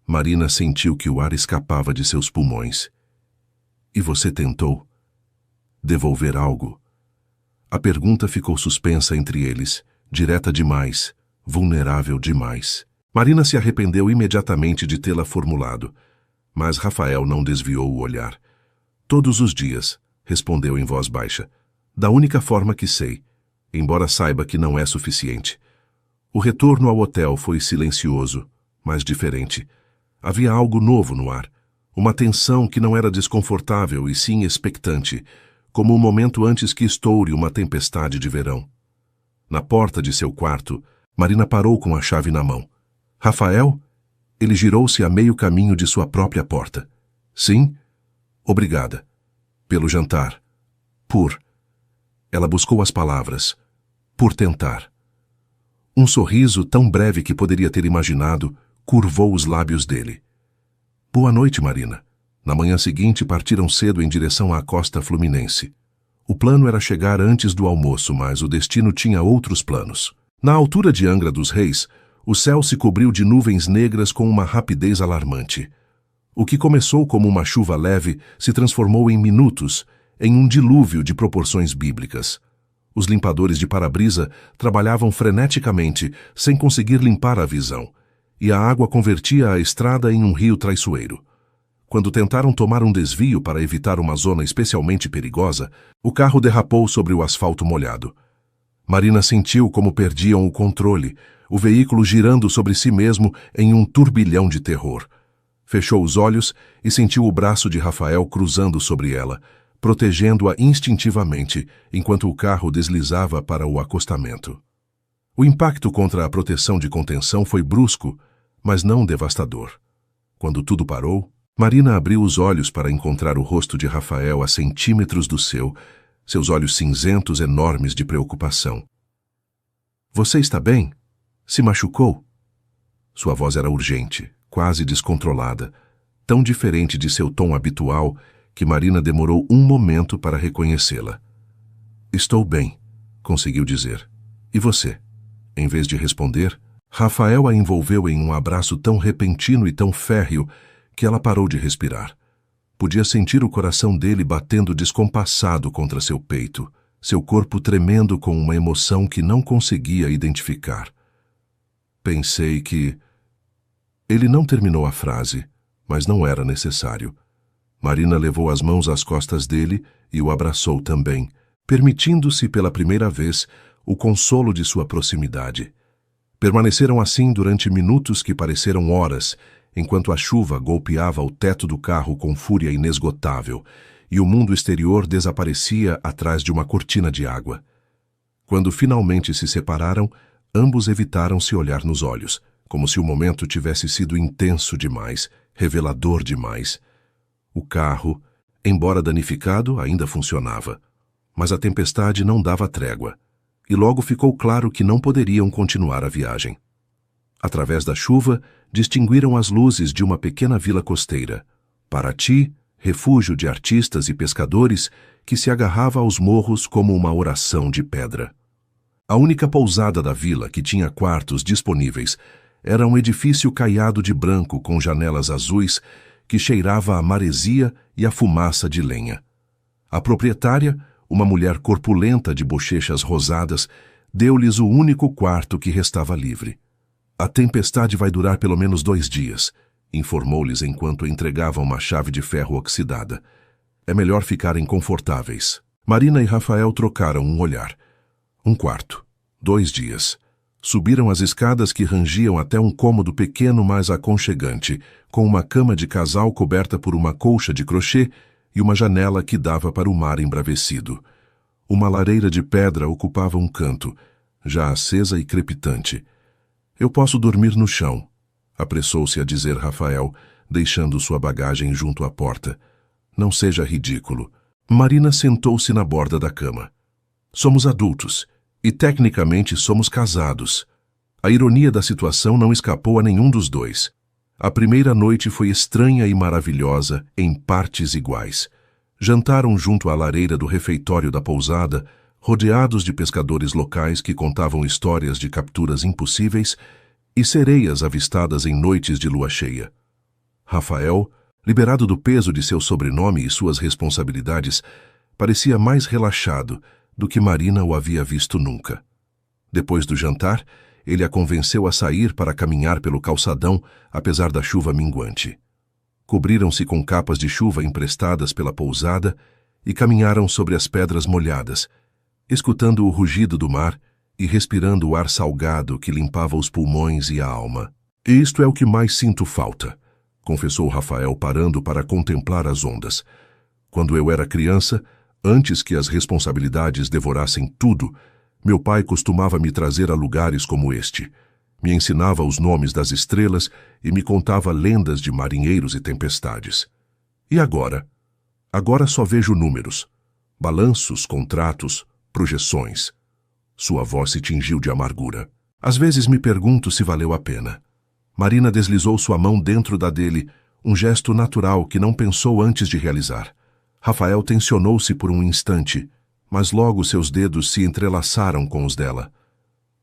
Marina sentiu que o ar escapava de seus pulmões. "E você tentou devolver algo?" A pergunta ficou suspensa entre eles, direta demais, vulnerável demais. Marina se arrependeu imediatamente de tê-la formulado, mas Rafael não desviou o olhar. "Todos os dias", respondeu em voz baixa, "da única forma que sei, embora saiba que não é suficiente." O retorno ao hotel foi silencioso, mas diferente. Havia algo novo no ar, uma tensão que não era desconfortável e sim expectante, como um momento antes que estoure uma tempestade de verão. Na porta de seu quarto, Marina parou com a chave na mão. "Rafael?" Ele girou-se a meio caminho de sua própria porta. "Sim?" "Obrigada. Pelo jantar. Por..." Ela buscou as palavras. "Por tentar." Um sorriso tão breve que poderia ter imaginado curvou os lábios dele. "Boa noite, Marina." Na manhã seguinte partiram cedo em direção à costa fluminense. O plano era chegar antes do almoço, mas o destino tinha outros planos. Na altura de Angra dos Reis, o céu se cobriu de nuvens negras com uma rapidez alarmante. O que começou como uma chuva leve se transformou em minutos, em um dilúvio de proporções bíblicas. Os limpadores de para-brisa trabalhavam freneticamente, sem conseguir limpar a visão, e a água convertia a estrada em um rio traiçoeiro. Quando tentaram tomar um desvio para evitar uma zona especialmente perigosa, o carro derrapou sobre o asfalto molhado. Marina sentiu como perdiam o controle, o veículo girando sobre si mesmo em um turbilhão de terror. Fechou os olhos e sentiu o braço de Rafael cruzando sobre ela, protegendo-a instintivamente, enquanto o carro deslizava para o acostamento. O impacto contra a proteção de contenção foi brusco, mas não devastador. Quando tudo parou, Marina abriu os olhos para encontrar o rosto de Rafael a centímetros do seu, seus olhos cinzentos enormes de preocupação. "Você está bem? Se machucou?" Sua voz era urgente, quase descontrolada, tão diferente de seu tom habitual que Marina demorou um momento para reconhecê-la. "Estou bem", conseguiu dizer. "E você?" Em vez de responder, Rafael a envolveu em um abraço tão repentino e tão férreo que ela parou de respirar. Podia sentir o coração dele batendo descompassado contra seu peito, seu corpo tremendo com uma emoção que não conseguia identificar. "Pensei que..." Ele não terminou a frase, mas não era necessário. Marina levou as mãos às costas dele e o abraçou também, permitindo-se pela primeira vez o consolo de sua proximidade. Permaneceram assim durante minutos que pareceram horas, enquanto a chuva golpeava o teto do carro com fúria inesgotável e o mundo exterior desaparecia atrás de uma cortina de água. Quando finalmente se separaram, ambos evitaram se olhar nos olhos, como se o momento tivesse sido intenso demais, revelador demais. O carro, embora danificado, ainda funcionava, mas a tempestade não dava trégua, e logo ficou claro que não poderiam continuar a viagem. Através da chuva, distinguiram as luzes de uma pequena vila costeira, Paraty, refúgio de artistas e pescadores que se agarrava aos morros como uma oração de pedra. A única pousada da vila que tinha quartos disponíveis era um edifício caiado de branco com janelas azuis que cheirava a maresia e a fumaça de lenha. A proprietária, uma mulher corpulenta de bochechas rosadas, deu-lhes o único quarto que restava livre. A tempestade vai durar pelo menos 2 dias, informou-lhes enquanto entregavam uma chave de ferro oxidada. É melhor ficarem confortáveis. Marina e Rafael trocaram um olhar. 1 quarto. 2 dias. Subiram as escadas que rangiam até um cômodo pequeno mas aconchegante, com uma cama de casal coberta por uma colcha de crochê e uma janela que dava para o mar embravecido. Uma lareira de pedra ocupava um canto, já acesa e crepitante. Eu posso dormir no chão, apressou-se a dizer Rafael, deixando sua bagagem junto à porta. Não seja ridículo. Marina sentou-se na borda da cama. Somos adultos, e tecnicamente somos casados. A ironia da situação não escapou a nenhum dos dois. A primeira noite foi estranha e maravilhosa, em partes iguais. Jantaram junto à lareira do refeitório da pousada, rodeados de pescadores locais que contavam histórias de capturas impossíveis e sereias avistadas em noites de lua cheia. Rafael, liberado do peso de seu sobrenome e suas responsabilidades, parecia mais relaxado do que Marina o havia visto nunca. Depois do jantar, ele a convenceu a sair para caminhar pelo calçadão, apesar da chuva minguante. Cobriram-se com capas de chuva emprestadas pela pousada e caminharam sobre as pedras molhadas, escutando o rugido do mar e respirando o ar salgado que limpava os pulmões e a alma. Isto é o que mais sinto falta, confessou Rafael parando para contemplar as ondas. Quando eu era criança, antes que as responsabilidades devorassem tudo, meu pai costumava me trazer a lugares como este. Me ensinava os nomes das estrelas e me contava lendas de marinheiros e tempestades. E agora? Agora só vejo números, balanços, contratos, projeções. Sua voz se tingiu de amargura. Às vezes me pergunto se valeu a pena. Marina deslizou sua mão dentro da dele, um gesto natural que não pensou antes de realizar. Rafael tensionou-se por um instante, mas logo seus dedos se entrelaçaram com os dela.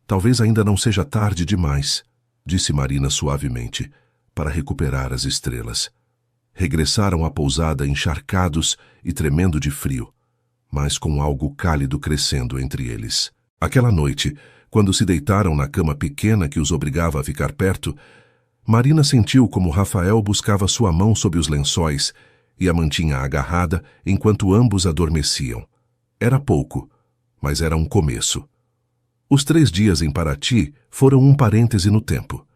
Talvez ainda não seja tarde demais, disse Marina suavemente, para recuperar as estrelas. Regressaram à pousada encharcados e tremendo de frio, mas com algo cálido crescendo entre eles. Aquela noite, quando se deitaram na cama pequena que os obrigava a ficar perto, Marina sentiu como Rafael buscava sua mão sob os lençóis e a mantinha agarrada enquanto ambos adormeciam. Era pouco, mas era um começo. Os 3 dias em Paraty foram um parêntese no tempo.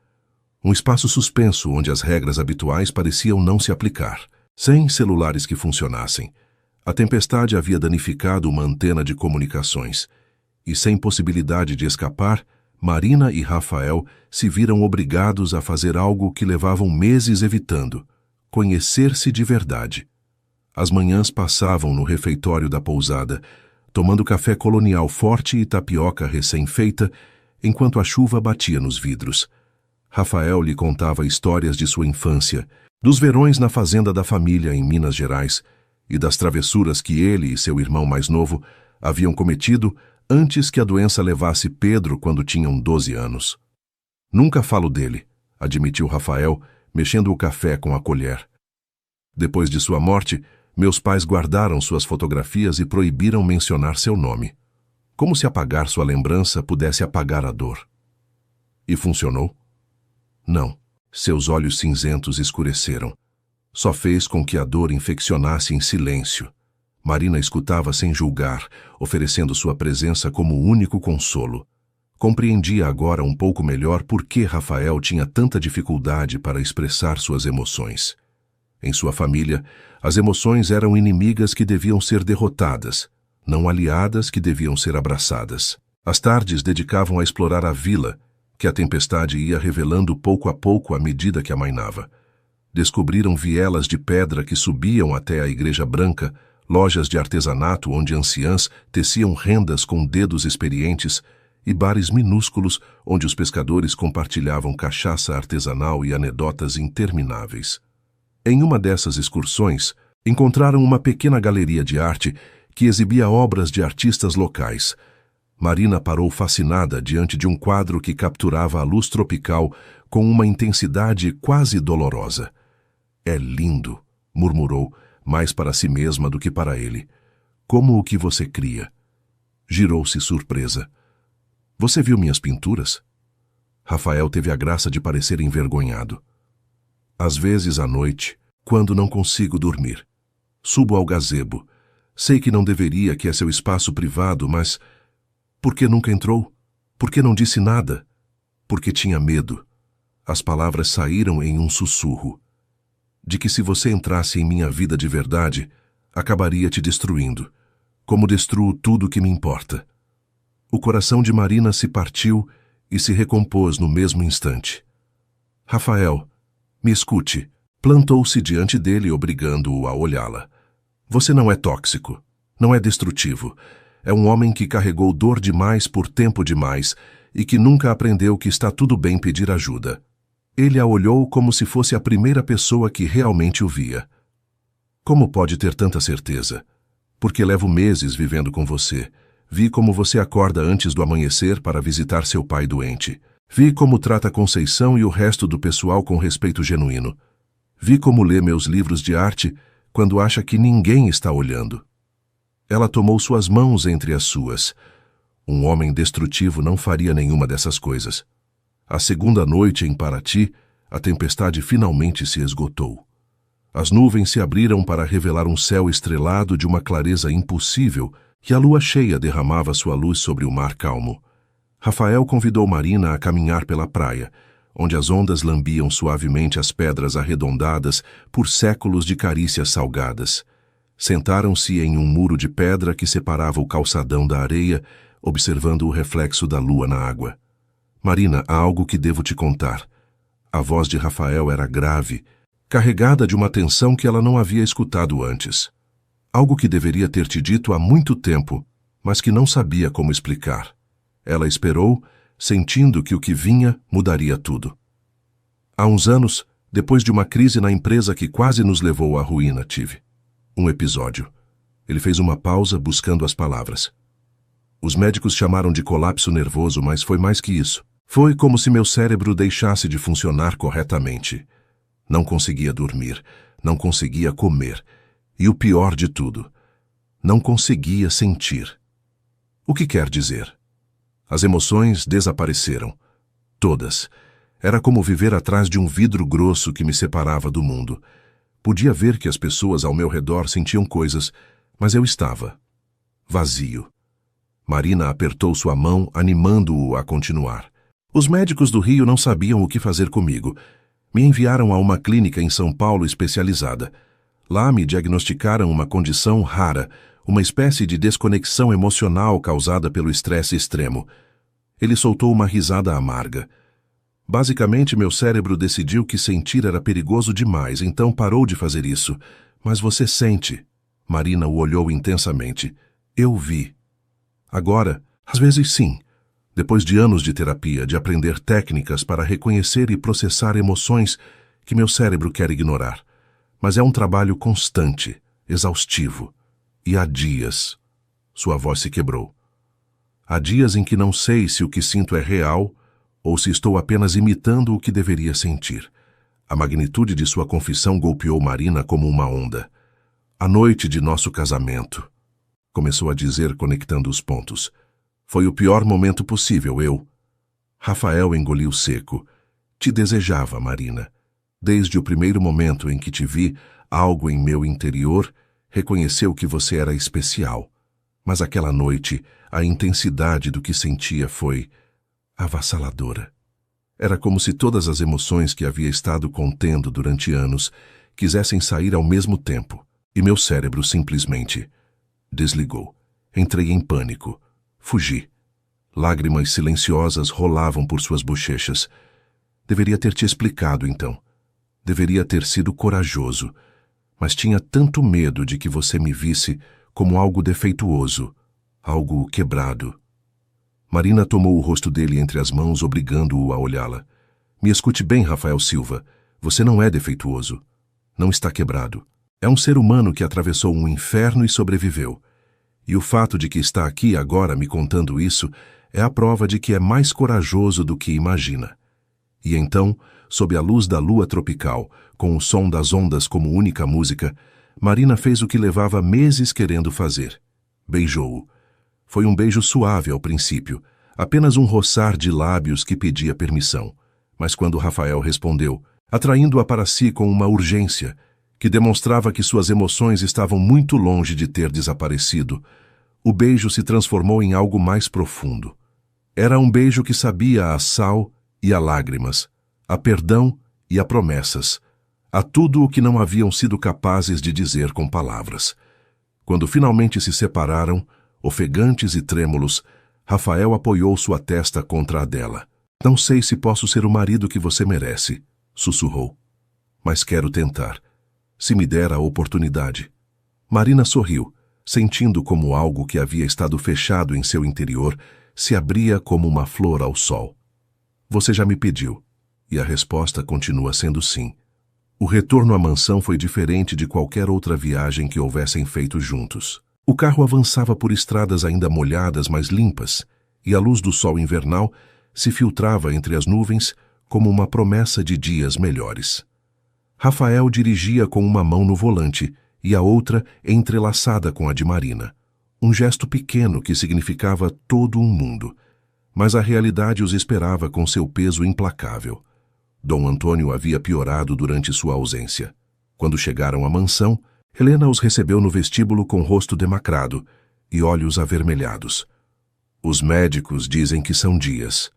Um espaço suspenso onde as regras habituais pareciam não se aplicar. Sem celulares que funcionassem, a tempestade havia danificado uma antena de comunicações. E sem possibilidade de escapar, Marina e Rafael se viram obrigados a fazer algo que levavam meses evitando: conhecer-se de verdade. As manhãs passavam no refeitório da pousada, tomando café colonial forte e tapioca recém-feita, enquanto a chuva batia nos vidros. Rafael lhe contava histórias de sua infância, dos verões na fazenda da família em Minas Gerais e das travessuras que ele e seu irmão mais novo haviam cometido antes que a doença levasse Pedro quando tinham 12 anos. Nunca falo dele, admitiu Rafael, mexendo o café com a colher. Depois de sua morte, meus pais guardaram suas fotografias e proibiram mencionar seu nome. Como se apagar sua lembrança pudesse apagar a dor. E funcionou? Não. Seus olhos cinzentos escureceram. Só fez com que a dor infeccionasse em silêncio. Marina escutava sem julgar, oferecendo sua presença como único consolo. Compreendia agora um pouco melhor por que Rafael tinha tanta dificuldade para expressar suas emoções. Em sua família, as emoções eram inimigas que deviam ser derrotadas, não aliadas que deviam ser abraçadas. As tardes dedicavam a explorar a vila, que a tempestade ia revelando pouco a pouco à medida que amainava. Descobriram vielas de pedra que subiam até a Igreja Branca, lojas de artesanato onde anciãs teciam rendas com dedos experientes e bares minúsculos onde os pescadores compartilhavam cachaça artesanal e anedotas intermináveis. Em uma dessas excursões, encontraram uma pequena galeria de arte que exibia obras de artistas locais. Marina parou fascinada diante de um quadro que capturava a luz tropical com uma intensidade quase dolorosa. "É lindo", murmurou, mais para si mesma do que para ele. "Como o que você cria?" Girou-se surpresa. "Você viu minhas pinturas?" Rafael teve a graça de parecer envergonhado. "Às vezes à noite, quando não consigo dormir. Subo ao gazebo. Sei que não deveria, que é seu espaço privado, mas... Por que nunca entrou? Por que não disse nada? Porque tinha medo." As palavras saíram em um sussurro. "De que se você entrasse em minha vida de verdade, acabaria te destruindo, como destruo tudo que me importa." O coração de Marina se partiu e se recompôs no mesmo instante. "Rafael, me escute." Plantou-se diante dele, obrigando-o a olhá-la. "Você não é tóxico, não é destrutivo. É um homem que carregou dor demais por tempo demais e que nunca aprendeu que está tudo bem pedir ajuda." Ele a olhou como se fosse a primeira pessoa que realmente o via. "Como pode ter tanta certeza?" "Porque levo meses vivendo com você. Vi como você acorda antes do amanhecer para visitar seu pai doente. Vi como trata Conceição e o resto do pessoal com respeito genuíno. Vi como lê meus livros de arte quando acha que ninguém está olhando." Ela tomou suas mãos entre as suas. Um homem destrutivo não faria nenhuma dessas coisas. A segunda noite em Paraty, a tempestade finalmente se esgotou. As nuvens se abriram para revelar um céu estrelado de uma clareza impossível e a lua cheia derramava sua luz sobre o mar calmo. Rafael convidou Marina a caminhar pela praia, onde as ondas lambiam suavemente as pedras arredondadas por séculos de carícias salgadas. Sentaram-se em um muro de pedra que separava o calçadão da areia, observando o reflexo da lua na água. "Marina, há algo que devo te contar." A voz de Rafael era grave, carregada de uma tensão que ela não havia escutado antes. Algo que deveria ter te dito há muito tempo, mas que não sabia como explicar. Ela esperou, sentindo que o que vinha mudaria tudo. "Há uns anos, depois de uma crise na empresa que quase nos levou à ruína, tive um episódio." Ele fez uma pausa, buscando as palavras. "Os médicos chamaram de colapso nervoso, mas foi mais que isso. Foi como se meu cérebro deixasse de funcionar corretamente. Não conseguia dormir, não conseguia comer. E o pior de tudo, não conseguia sentir." "O que quer dizer?" "As emoções desapareceram. Todas. Era como viver atrás de um vidro grosso que me separava do mundo. Podia ver que as pessoas ao meu redor sentiam coisas, mas eu estava vazio." Marina apertou sua mão, animando-o a continuar. "Os médicos do Rio não sabiam o que fazer comigo. Me enviaram a uma clínica em São Paulo especializada. Lá me diagnosticaram uma condição rara, uma espécie de desconexão emocional causada pelo estresse extremo." Ele soltou uma risada amarga. "Basicamente, meu cérebro decidiu que sentir era perigoso demais, então parou de fazer isso. Mas você sente." Marina o olhou intensamente. "Eu vi." "Agora, às vezes sim. Depois de anos de terapia, de aprender técnicas para reconhecer e processar emoções que meu cérebro quer ignorar. Mas é um trabalho constante, exaustivo. E há dias..." Sua voz se quebrou. "Há dias em que não sei se o que sinto é real ou se estou apenas imitando o que deveria sentir." A magnitude de sua confissão golpeou Marina como uma onda. "A noite de nosso casamento", começou a dizer, conectando os pontos. "Foi o pior momento possível, eu..." Rafael engoliu seco. "Te desejava, Marina. Desde o primeiro momento em que te vi, algo em meu interior reconheceu que você era especial. Mas aquela noite, a intensidade do que sentia foi... avassaladora. Era como se todas as emoções que havia estado contendo durante anos quisessem sair ao mesmo tempo, e meu cérebro simplesmente desligou. Entrei em pânico. Fugi. Lágrimas silenciosas rolavam por suas bochechas. Deveria ter te explicado, então. Deveria ter sido corajoso, mas tinha tanto medo de que você me visse como algo defeituoso, algo quebrado. Marina tomou o rosto dele entre as mãos, obrigando-o a olhá-la. Me escute bem, Rafael Silva. Você não é defeituoso. Não está quebrado. É um ser humano que atravessou um inferno e sobreviveu. E o fato de que está aqui agora me contando isso é a prova de que é mais corajoso do que imagina. E então, sob a luz da lua tropical, com o som das ondas como única música, Marina fez o que levava meses querendo fazer. Beijou-o. Foi um beijo suave ao princípio, apenas um roçar de lábios que pedia permissão. Mas quando Rafael respondeu, atraindo-a para si com uma urgência, que demonstrava que suas emoções estavam muito longe de ter desaparecido, o beijo se transformou em algo mais profundo. Era um beijo que sabia a sal e a lágrimas, a perdão e a promessas, a tudo o que não haviam sido capazes de dizer com palavras. Quando finalmente se separaram, ofegantes e trêmulos, Rafael apoiou sua testa contra a dela. Não sei se posso ser o marido que você merece, sussurrou. Mas quero tentar. Se me der a oportunidade. Marina sorriu, sentindo como algo que havia estado fechado em seu interior se abria como uma flor ao sol. Você já me pediu, e a resposta continua sendo sim. O retorno à mansão foi diferente de qualquer outra viagem que houvessem feito juntos. O carro avançava por estradas ainda molhadas, mas limpas, e a luz do sol invernal se filtrava entre as nuvens como uma promessa de dias melhores. Rafael dirigia com uma mão no volante e a outra entrelaçada com a de Marina. Um gesto pequeno que significava todo um mundo, mas a realidade os esperava com seu peso implacável. Dom Antônio havia piorado durante sua ausência. Quando chegaram à mansão, Helena os recebeu no vestíbulo com rosto demacrado e olhos avermelhados. Os médicos dizem que são dias,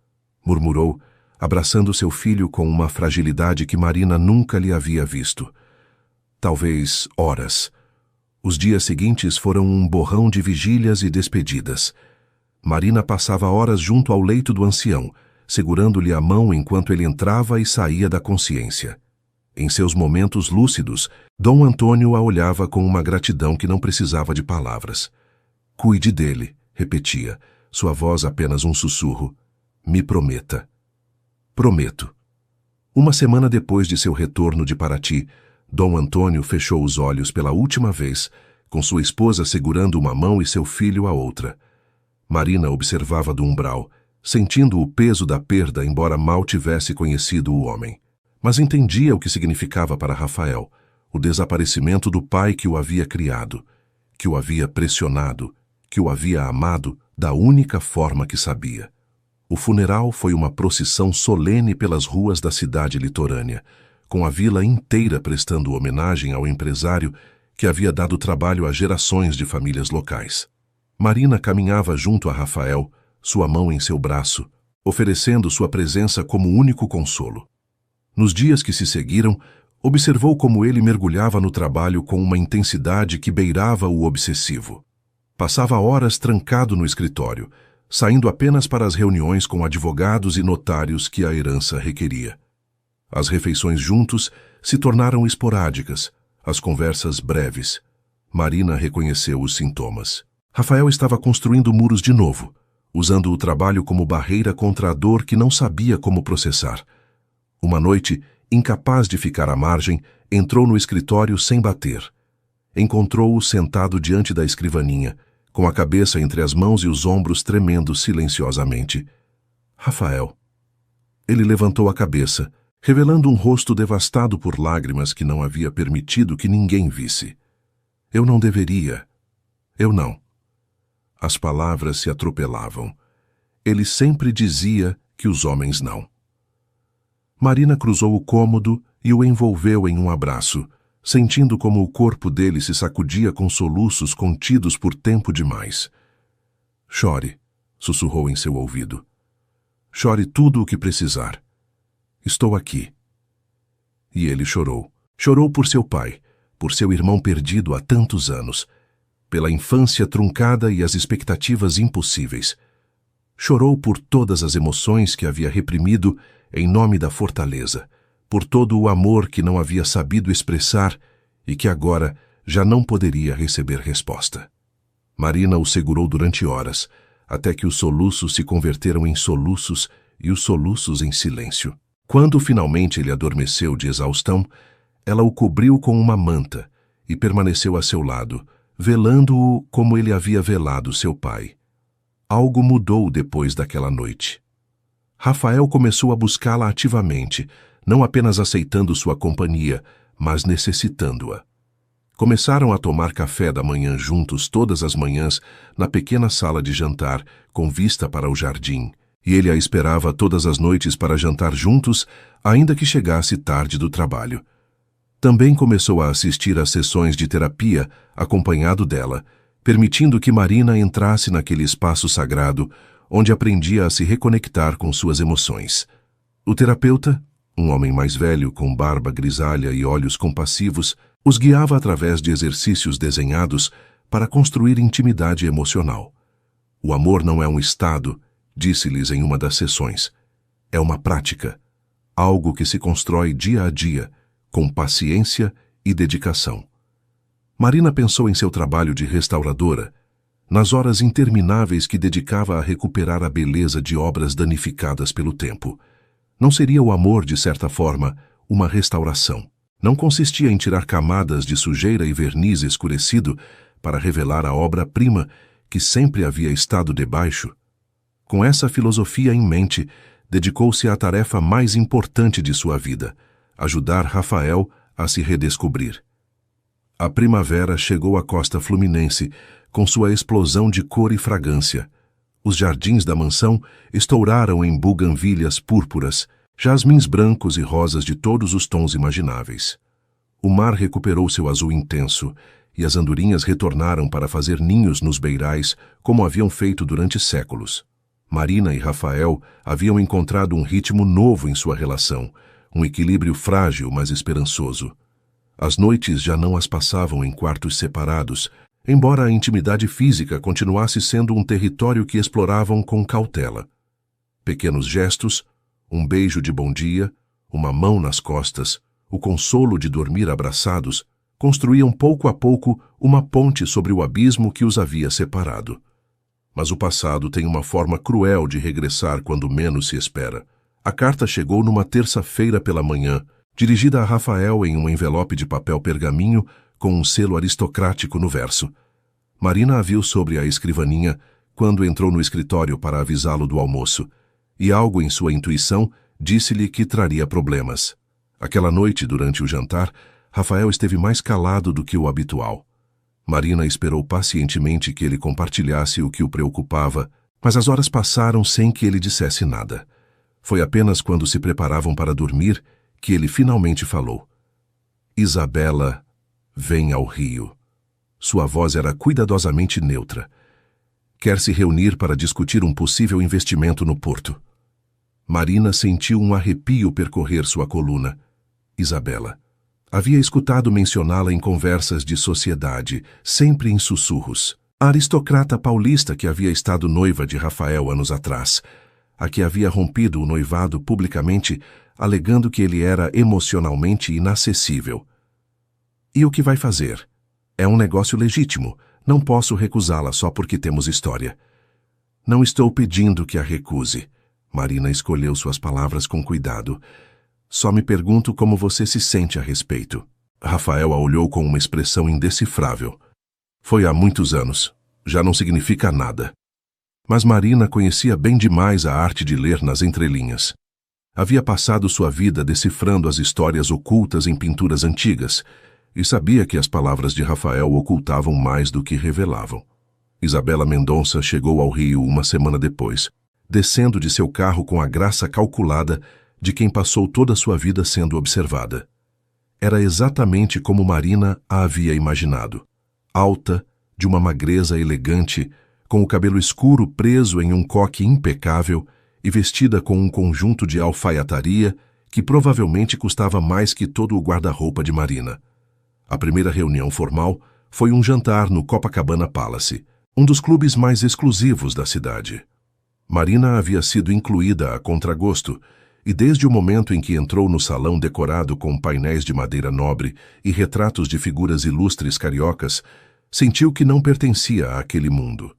murmurou, abraçando seu filho com uma fragilidade que Marina nunca lhe havia visto. Talvez horas. Os dias seguintes foram um borrão de vigílias e despedidas. Marina passava horas junto ao leito do ancião, segurando-lhe a mão enquanto ele entrava e saía da consciência. Em seus momentos lúcidos, Dom Antônio a olhava com uma gratidão que não precisava de palavras. Cuide dele, repetia, sua voz apenas um sussurro. Me prometa. Prometo. Uma semana depois de seu retorno de Paraty, Dom Antônio fechou os olhos pela última vez, com sua esposa segurando uma mão e seu filho a outra. Marina observava do umbral, sentindo o peso da perda, embora mal tivesse conhecido o homem. Mas entendia o que significava para Rafael, o desaparecimento do pai que o havia criado, que o havia pressionado, que o havia amado da única forma que sabia. O funeral foi uma procissão solene pelas ruas da cidade litorânea, com a vila inteira prestando homenagem ao empresário que havia dado trabalho a gerações de famílias locais. Marina caminhava junto a Rafael, sua mão em seu braço, oferecendo sua presença como único consolo. Nos dias que se seguiram, observou como ele mergulhava no trabalho com uma intensidade que beirava o obsessivo. Passava horas trancado no escritório, saindo apenas para as reuniões com advogados e notários que a herança requeria. As refeições juntos se tornaram esporádicas, as conversas breves. Marina reconheceu os sintomas. Rafael estava construindo muros de novo, usando o trabalho como barreira contra a dor que não sabia como processar. Uma noite, incapaz de ficar à margem, entrou no escritório sem bater. Encontrou-o sentado diante da escrivaninha, com a cabeça entre as mãos e os ombros tremendo silenciosamente. Rafael. Ele levantou a cabeça, revelando um rosto devastado por lágrimas que não havia permitido que ninguém visse. Eu não deveria. Eu não. As palavras se atropelavam. Ele sempre dizia que os homens não. Marina cruzou o cômodo e o envolveu em um abraço, sentindo como o corpo dele se sacudia com soluços contidos por tempo demais. Chore, sussurrou em seu ouvido. Chore tudo o que precisar. Estou aqui. E ele chorou. Chorou por seu pai, por seu irmão perdido há tantos anos, pela infância truncada e as expectativas impossíveis. Chorou por todas as emoções que havia reprimido em nome da fortaleza, por todo o amor que não havia sabido expressar e que agora já não poderia receber resposta. Marina o segurou durante horas, até que os soluços se converteram em soluços e os soluços em silêncio. Quando finalmente ele adormeceu de exaustão, ela o cobriu com uma manta e permaneceu a seu lado, velando-o como ele havia velado seu pai. Algo mudou depois daquela noite. Rafael começou a buscá-la ativamente, não apenas aceitando sua companhia, mas necessitando-a. Começaram a tomar café da manhã juntos todas as manhãs na pequena sala de jantar, com vista para o jardim, e ele a esperava todas as noites para jantar juntos, ainda que chegasse tarde do trabalho. Também começou a assistir às sessões de terapia, acompanhado dela, permitindo que Marina entrasse naquele espaço sagrado, onde aprendia a se reconectar com suas emoções. O terapeuta, um homem mais velho com barba grisalha e olhos compassivos, os guiava através de exercícios desenhados para construir intimidade emocional. O amor não é um estado, disse-lhes em uma das sessões. É uma prática, algo que se constrói dia a dia, com paciência e dedicação. Marina pensou em seu trabalho de restauradora, nas horas intermináveis que dedicava a recuperar a beleza de obras danificadas pelo tempo. Não seria o amor, de certa forma, uma restauração? Não consistia em tirar camadas de sujeira e verniz escurecido para revelar a obra-prima que sempre havia estado debaixo? Com essa filosofia em mente, dedicou-se à tarefa mais importante de sua vida, ajudar Rafael a se redescobrir. A primavera chegou à costa fluminense, com sua explosão de cor e fragrância. Os jardins da mansão estouraram em buganvílias púrpuras, jasmins brancos e rosas de todos os tons imagináveis. O mar recuperou seu azul intenso, e as andorinhas retornaram para fazer ninhos nos beirais, como haviam feito durante séculos. Marina e Rafael haviam encontrado um ritmo novo em sua relação, um equilíbrio frágil, mas esperançoso. As noites já não as passavam em quartos separados, embora a intimidade física continuasse sendo um território que exploravam com cautela. Pequenos gestos, um beijo de bom dia, uma mão nas costas, o consolo de dormir abraçados, construíam pouco a pouco uma ponte sobre o abismo que os havia separado. Mas o passado tem uma forma cruel de regressar quando menos se espera. A carta chegou numa terça-feira pela manhã, dirigida a Rafael em um envelope de papel pergaminho com um selo aristocrático no verso. Marina a viu sobre a escrivaninha quando entrou no escritório para avisá-lo do almoço, e algo em sua intuição disse-lhe que traria problemas. Aquela noite, durante o jantar, Rafael esteve mais calado do que o habitual. Marina esperou pacientemente que ele compartilhasse o que o preocupava, mas as horas passaram sem que ele dissesse nada. Foi apenas quando se preparavam para dormir que ele finalmente falou. Isabela vem ao Rio. Sua voz era cuidadosamente neutra. Quer se reunir para discutir um possível investimento no porto. Marina sentiu um arrepio percorrer sua coluna. Isabela. Havia escutado mencioná-la em conversas de sociedade, sempre em sussurros. A aristocrata paulista que havia estado noiva de Rafael anos atrás, a que havia rompido o noivado publicamente, alegando que ele era emocionalmente inacessível. E o que vai fazer? É um negócio legítimo. Não posso recusá-la só porque temos história. Não estou pedindo que a recuse. Marina escolheu suas palavras com cuidado. Só me pergunto como você se sente a respeito. Rafael a olhou com uma expressão indecifrável. Foi há muitos anos. Já não significa nada. Mas Marina conhecia bem demais a arte de ler nas entrelinhas. Havia passado sua vida decifrando as histórias ocultas em pinturas antigas, e sabia que as palavras de Rafael ocultavam mais do que revelavam. Isabela Mendonça chegou ao Rio uma semana depois, descendo de seu carro com a graça calculada de quem passou toda a sua vida sendo observada. Era exatamente como Marina a havia imaginado. Alta, de uma magreza elegante, com o cabelo escuro preso em um coque impecável e vestida com um conjunto de alfaiataria que provavelmente custava mais que todo o guarda-roupa de Marina. A primeira reunião formal foi um jantar no Copacabana Palace, um dos clubes mais exclusivos da cidade. Marina havia sido incluída a contragosto, e desde o momento em que entrou no salão decorado com painéis de madeira nobre e retratos de figuras ilustres cariocas, sentiu que não pertencia àquele mundo.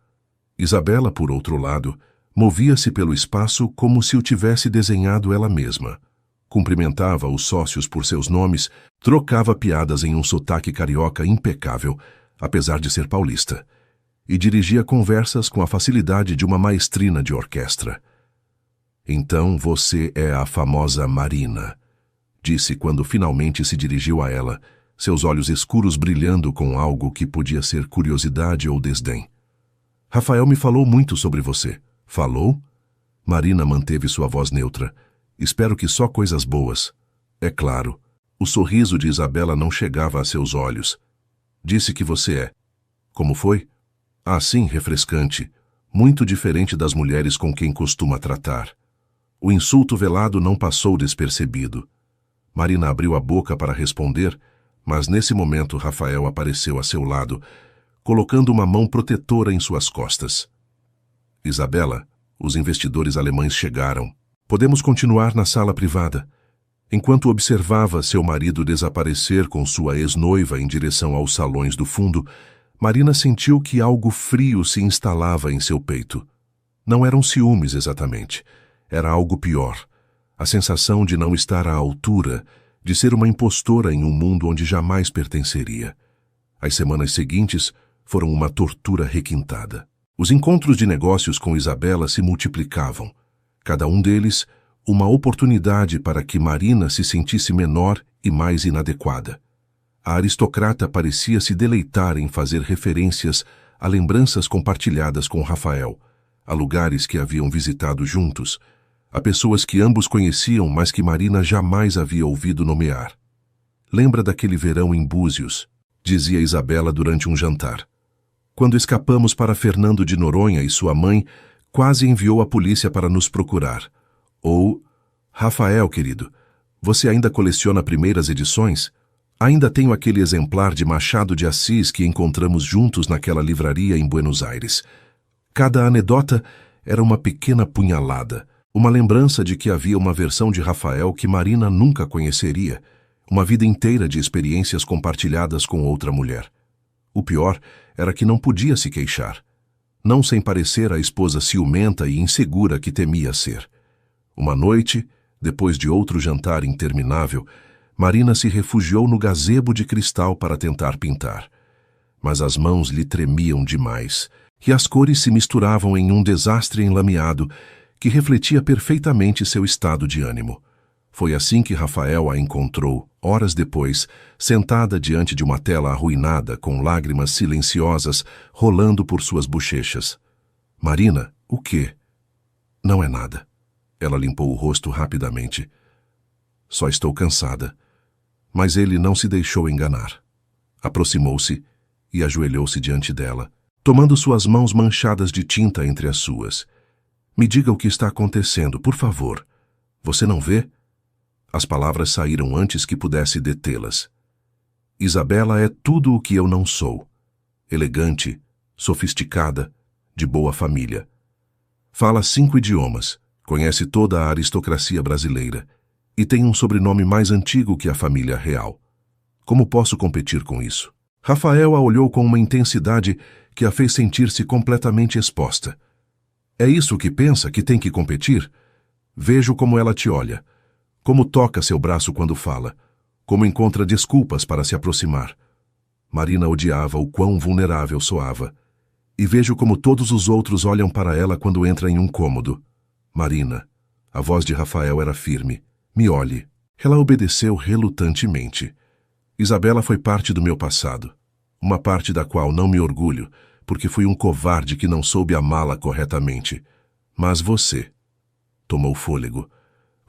Isabela, por outro lado, movia-se pelo espaço como se o tivesse desenhado ela mesma. Cumprimentava os sócios por seus nomes, trocava piadas em um sotaque carioca impecável, apesar de ser paulista, e dirigia conversas com a facilidade de uma maestrina de orquestra. "Então você é a famosa Marina", disse quando finalmente se dirigiu a ela, seus olhos escuros brilhando com algo que podia ser curiosidade ou desdém. "Rafael me falou muito sobre você." "Falou?" Marina manteve sua voz neutra. "Espero que só coisas boas." "É claro." O sorriso de Isabela não chegava a seus olhos. "Disse que você é." "Como foi?" "Ah, sim, refrescante. Muito diferente das mulheres com quem costuma tratar." O insulto velado não passou despercebido. Marina abriu a boca para responder, mas nesse momento Rafael apareceu a seu lado, colocando uma mão protetora em suas costas. "Isabela, os investidores alemães chegaram. Podemos continuar na sala privada." Enquanto observava seu marido desaparecer com sua ex-noiva em direção aos salões do fundo, Marina sentiu que algo frio se instalava em seu peito. Não eram ciúmes exatamente. Era algo pior. A sensação de não estar à altura, de ser uma impostora em um mundo onde jamais pertenceria. As semanas seguintes foram uma tortura requintada. Os encontros de negócios com Isabela se multiplicavam. Cada um deles, uma oportunidade para que Marina se sentisse menor e mais inadequada. A aristocrata parecia se deleitar em fazer referências a lembranças compartilhadas com Rafael, a lugares que haviam visitado juntos, a pessoas que ambos conheciam, mas que Marina jamais havia ouvido nomear. "Lembra daquele verão em Búzios?" dizia Isabela durante um jantar. "Quando escapamos para Fernando de Noronha e sua mãe quase enviou a polícia para nos procurar." Ou, "Rafael, querido, você ainda coleciona primeiras edições? Ainda tenho aquele exemplar de Machado de Assis que encontramos juntos naquela livraria em Buenos Aires." Cada anedota era uma pequena punhalada, uma lembrança de que havia uma versão de Rafael que Marina nunca conheceria, uma vida inteira de experiências compartilhadas com outra mulher. O pior era que não podia se queixar, não sem parecer a esposa ciumenta e insegura que temia ser. Uma noite, depois de outro jantar interminável, Marina se refugiou no gazebo de cristal para tentar pintar. Mas as mãos lhe tremiam demais, e as cores se misturavam em um desastre enlameado que refletia perfeitamente seu estado de ânimo. Foi assim que Rafael a encontrou, horas depois, sentada diante de uma tela arruinada, com lágrimas silenciosas rolando por suas bochechas. "Marina, o quê?" "Não é nada." Ela limpou o rosto rapidamente. "Só estou cansada." Mas ele não se deixou enganar. Aproximou-se e ajoelhou-se diante dela, tomando suas mãos manchadas de tinta entre as suas. "Me diga o que está acontecendo, por favor. Você não vê?" As palavras saíram antes que pudesse detê-las. "Isabela é tudo o que eu não sou. Elegante, sofisticada, de boa família. Fala 5 idiomas, conhece toda a aristocracia brasileira e tem um sobrenome mais antigo que a família real. Como posso competir com isso?" Rafael a olhou com uma intensidade que a fez sentir-se completamente exposta. "É isso que pensa que tem que competir? Vejo como ela te olha, como toca seu braço quando fala, como encontra desculpas para se aproximar." Marina odiava o quão vulnerável soava. "E vejo como todos os outros olham para ela quando entra em um cômodo." "Marina." A voz de Rafael era firme. "Me olhe." Ela obedeceu relutantemente. "Isabela foi parte do meu passado, uma parte da qual não me orgulho, porque fui um covarde que não soube amá-la corretamente. Mas você..." Tomou fôlego.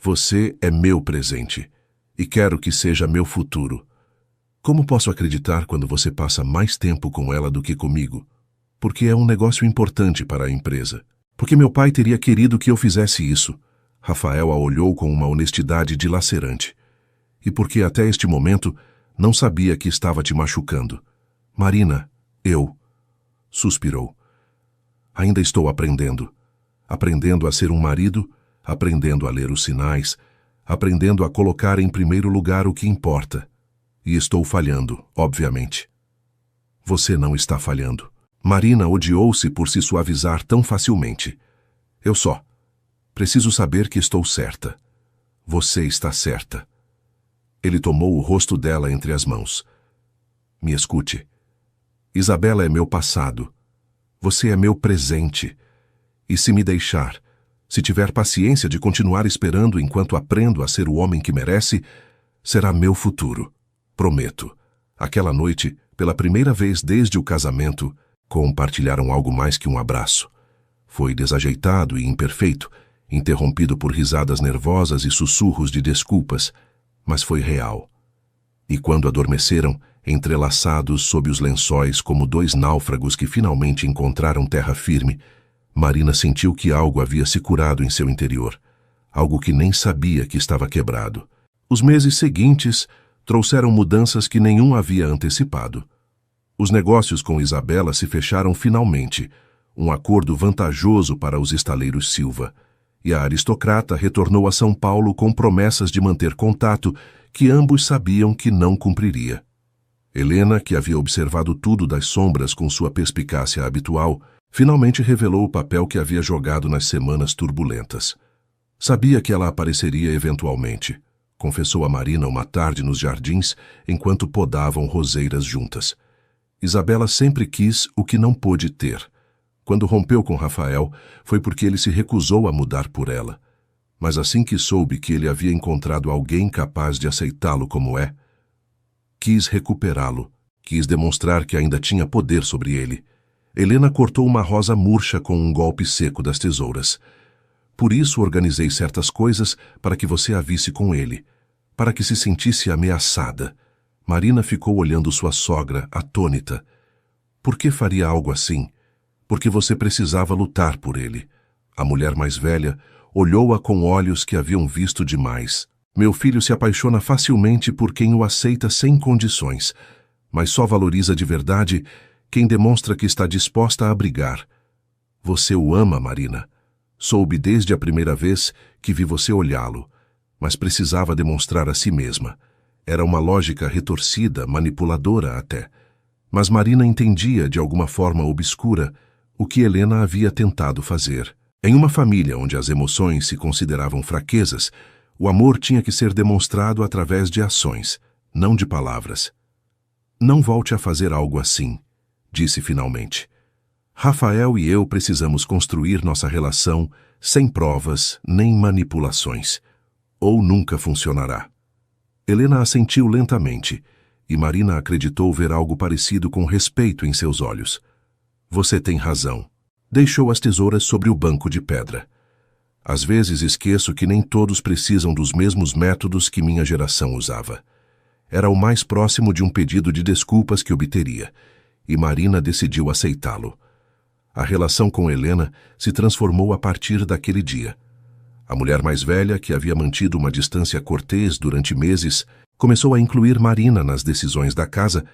"Você é meu presente, e quero que seja meu futuro. Como posso acreditar quando você passa mais tempo com ela do que comigo? Porque é um negócio importante para a empresa." Porque meu pai teria querido que eu fizesse isso. Rafael a olhou com uma honestidade dilacerante. E porque até este momento não sabia que estava te machucando. Marina, eu... Suspirou. Ainda estou aprendendo. Aprendendo a ser um marido, aprendendo a ler os sinais, aprendendo a colocar em primeiro lugar o que importa. E estou falhando, obviamente. Você não está falhando. Marina odiou-se por se suavizar tão facilmente. Eu só. Preciso saber que estou certa. Você está certa. Ele tomou o rosto dela entre as mãos. Me escute. Isabela é meu passado. Você é meu presente. E se me deixar, se tiver paciência de continuar esperando enquanto aprendo a ser o homem que merece, será meu futuro. Prometo. Aquela noite, pela primeira vez desde o casamento, compartilharam algo mais que um abraço. Foi desajeitado e imperfeito, interrompido por risadas nervosas e sussurros de desculpas, mas foi real. E quando adormeceram, entrelaçados sob os lençóis como dois náufragos que finalmente encontraram terra firme, Marina sentiu que algo havia se curado em seu interior, algo que nem sabia que estava quebrado. Os meses seguintes trouxeram mudanças que nenhum havia antecipado. Os negócios com Isabela se fecharam finalmente, um acordo vantajoso para os estaleiros Silva, e a aristocrata retornou a São Paulo com promessas de manter contato que ambos sabiam que não cumpriria. Helena, que havia observado tudo das sombras com sua perspicácia habitual, finalmente revelou o papel que havia jogado nas semanas turbulentas. Sabia que ela apareceria eventualmente, confessou a Marina uma tarde nos jardins, enquanto podavam roseiras juntas. Isabela sempre quis o que não pôde ter. Quando rompeu com Rafael, foi porque ele se recusou a mudar por ela. Mas assim que soube que ele havia encontrado alguém capaz de aceitá-lo como é, quis recuperá-lo, quis demonstrar que ainda tinha poder sobre ele. Helena cortou uma rosa murcha com um golpe seco das tesouras. Por isso organizei certas coisas para que você a visse com ele, para que se sentisse ameaçada. Marina ficou olhando sua sogra, atônita. Por que faria algo assim? Porque você precisava lutar por ele. A mulher mais velha olhou-a com olhos que haviam visto demais. Meu filho se apaixona facilmente por quem o aceita sem condições, mas só valoriza de verdade quem demonstra que está disposta a abrigar. Você o ama, Marina. Soube desde a primeira vez que vi você olhá-lo, mas precisava demonstrar a si mesma. Era uma lógica retorcida, manipuladora até. Mas Marina entendia, de alguma forma obscura, o que Helena havia tentado fazer. Em uma família onde as emoções se consideravam fraquezas, o amor tinha que ser demonstrado através de ações, não de palavras. Não volte a fazer algo assim, disse finalmente. Rafael e eu precisamos construir nossa relação sem provas nem manipulações, ou nunca funcionará. Helena assentiu lentamente, e Marina acreditou ver algo parecido com respeito em seus olhos. Você tem razão. Deixou as tesouras sobre o banco de pedra. Às vezes esqueço que nem todos precisam dos mesmos métodos que minha geração usava. Era o mais próximo de um pedido de desculpas que obteria, e Marina decidiu aceitá-lo. A relação com Helena se transformou a partir daquele dia. A mulher mais velha, que havia mantido uma distância cortês durante meses, começou a incluir Marina nas decisões da casa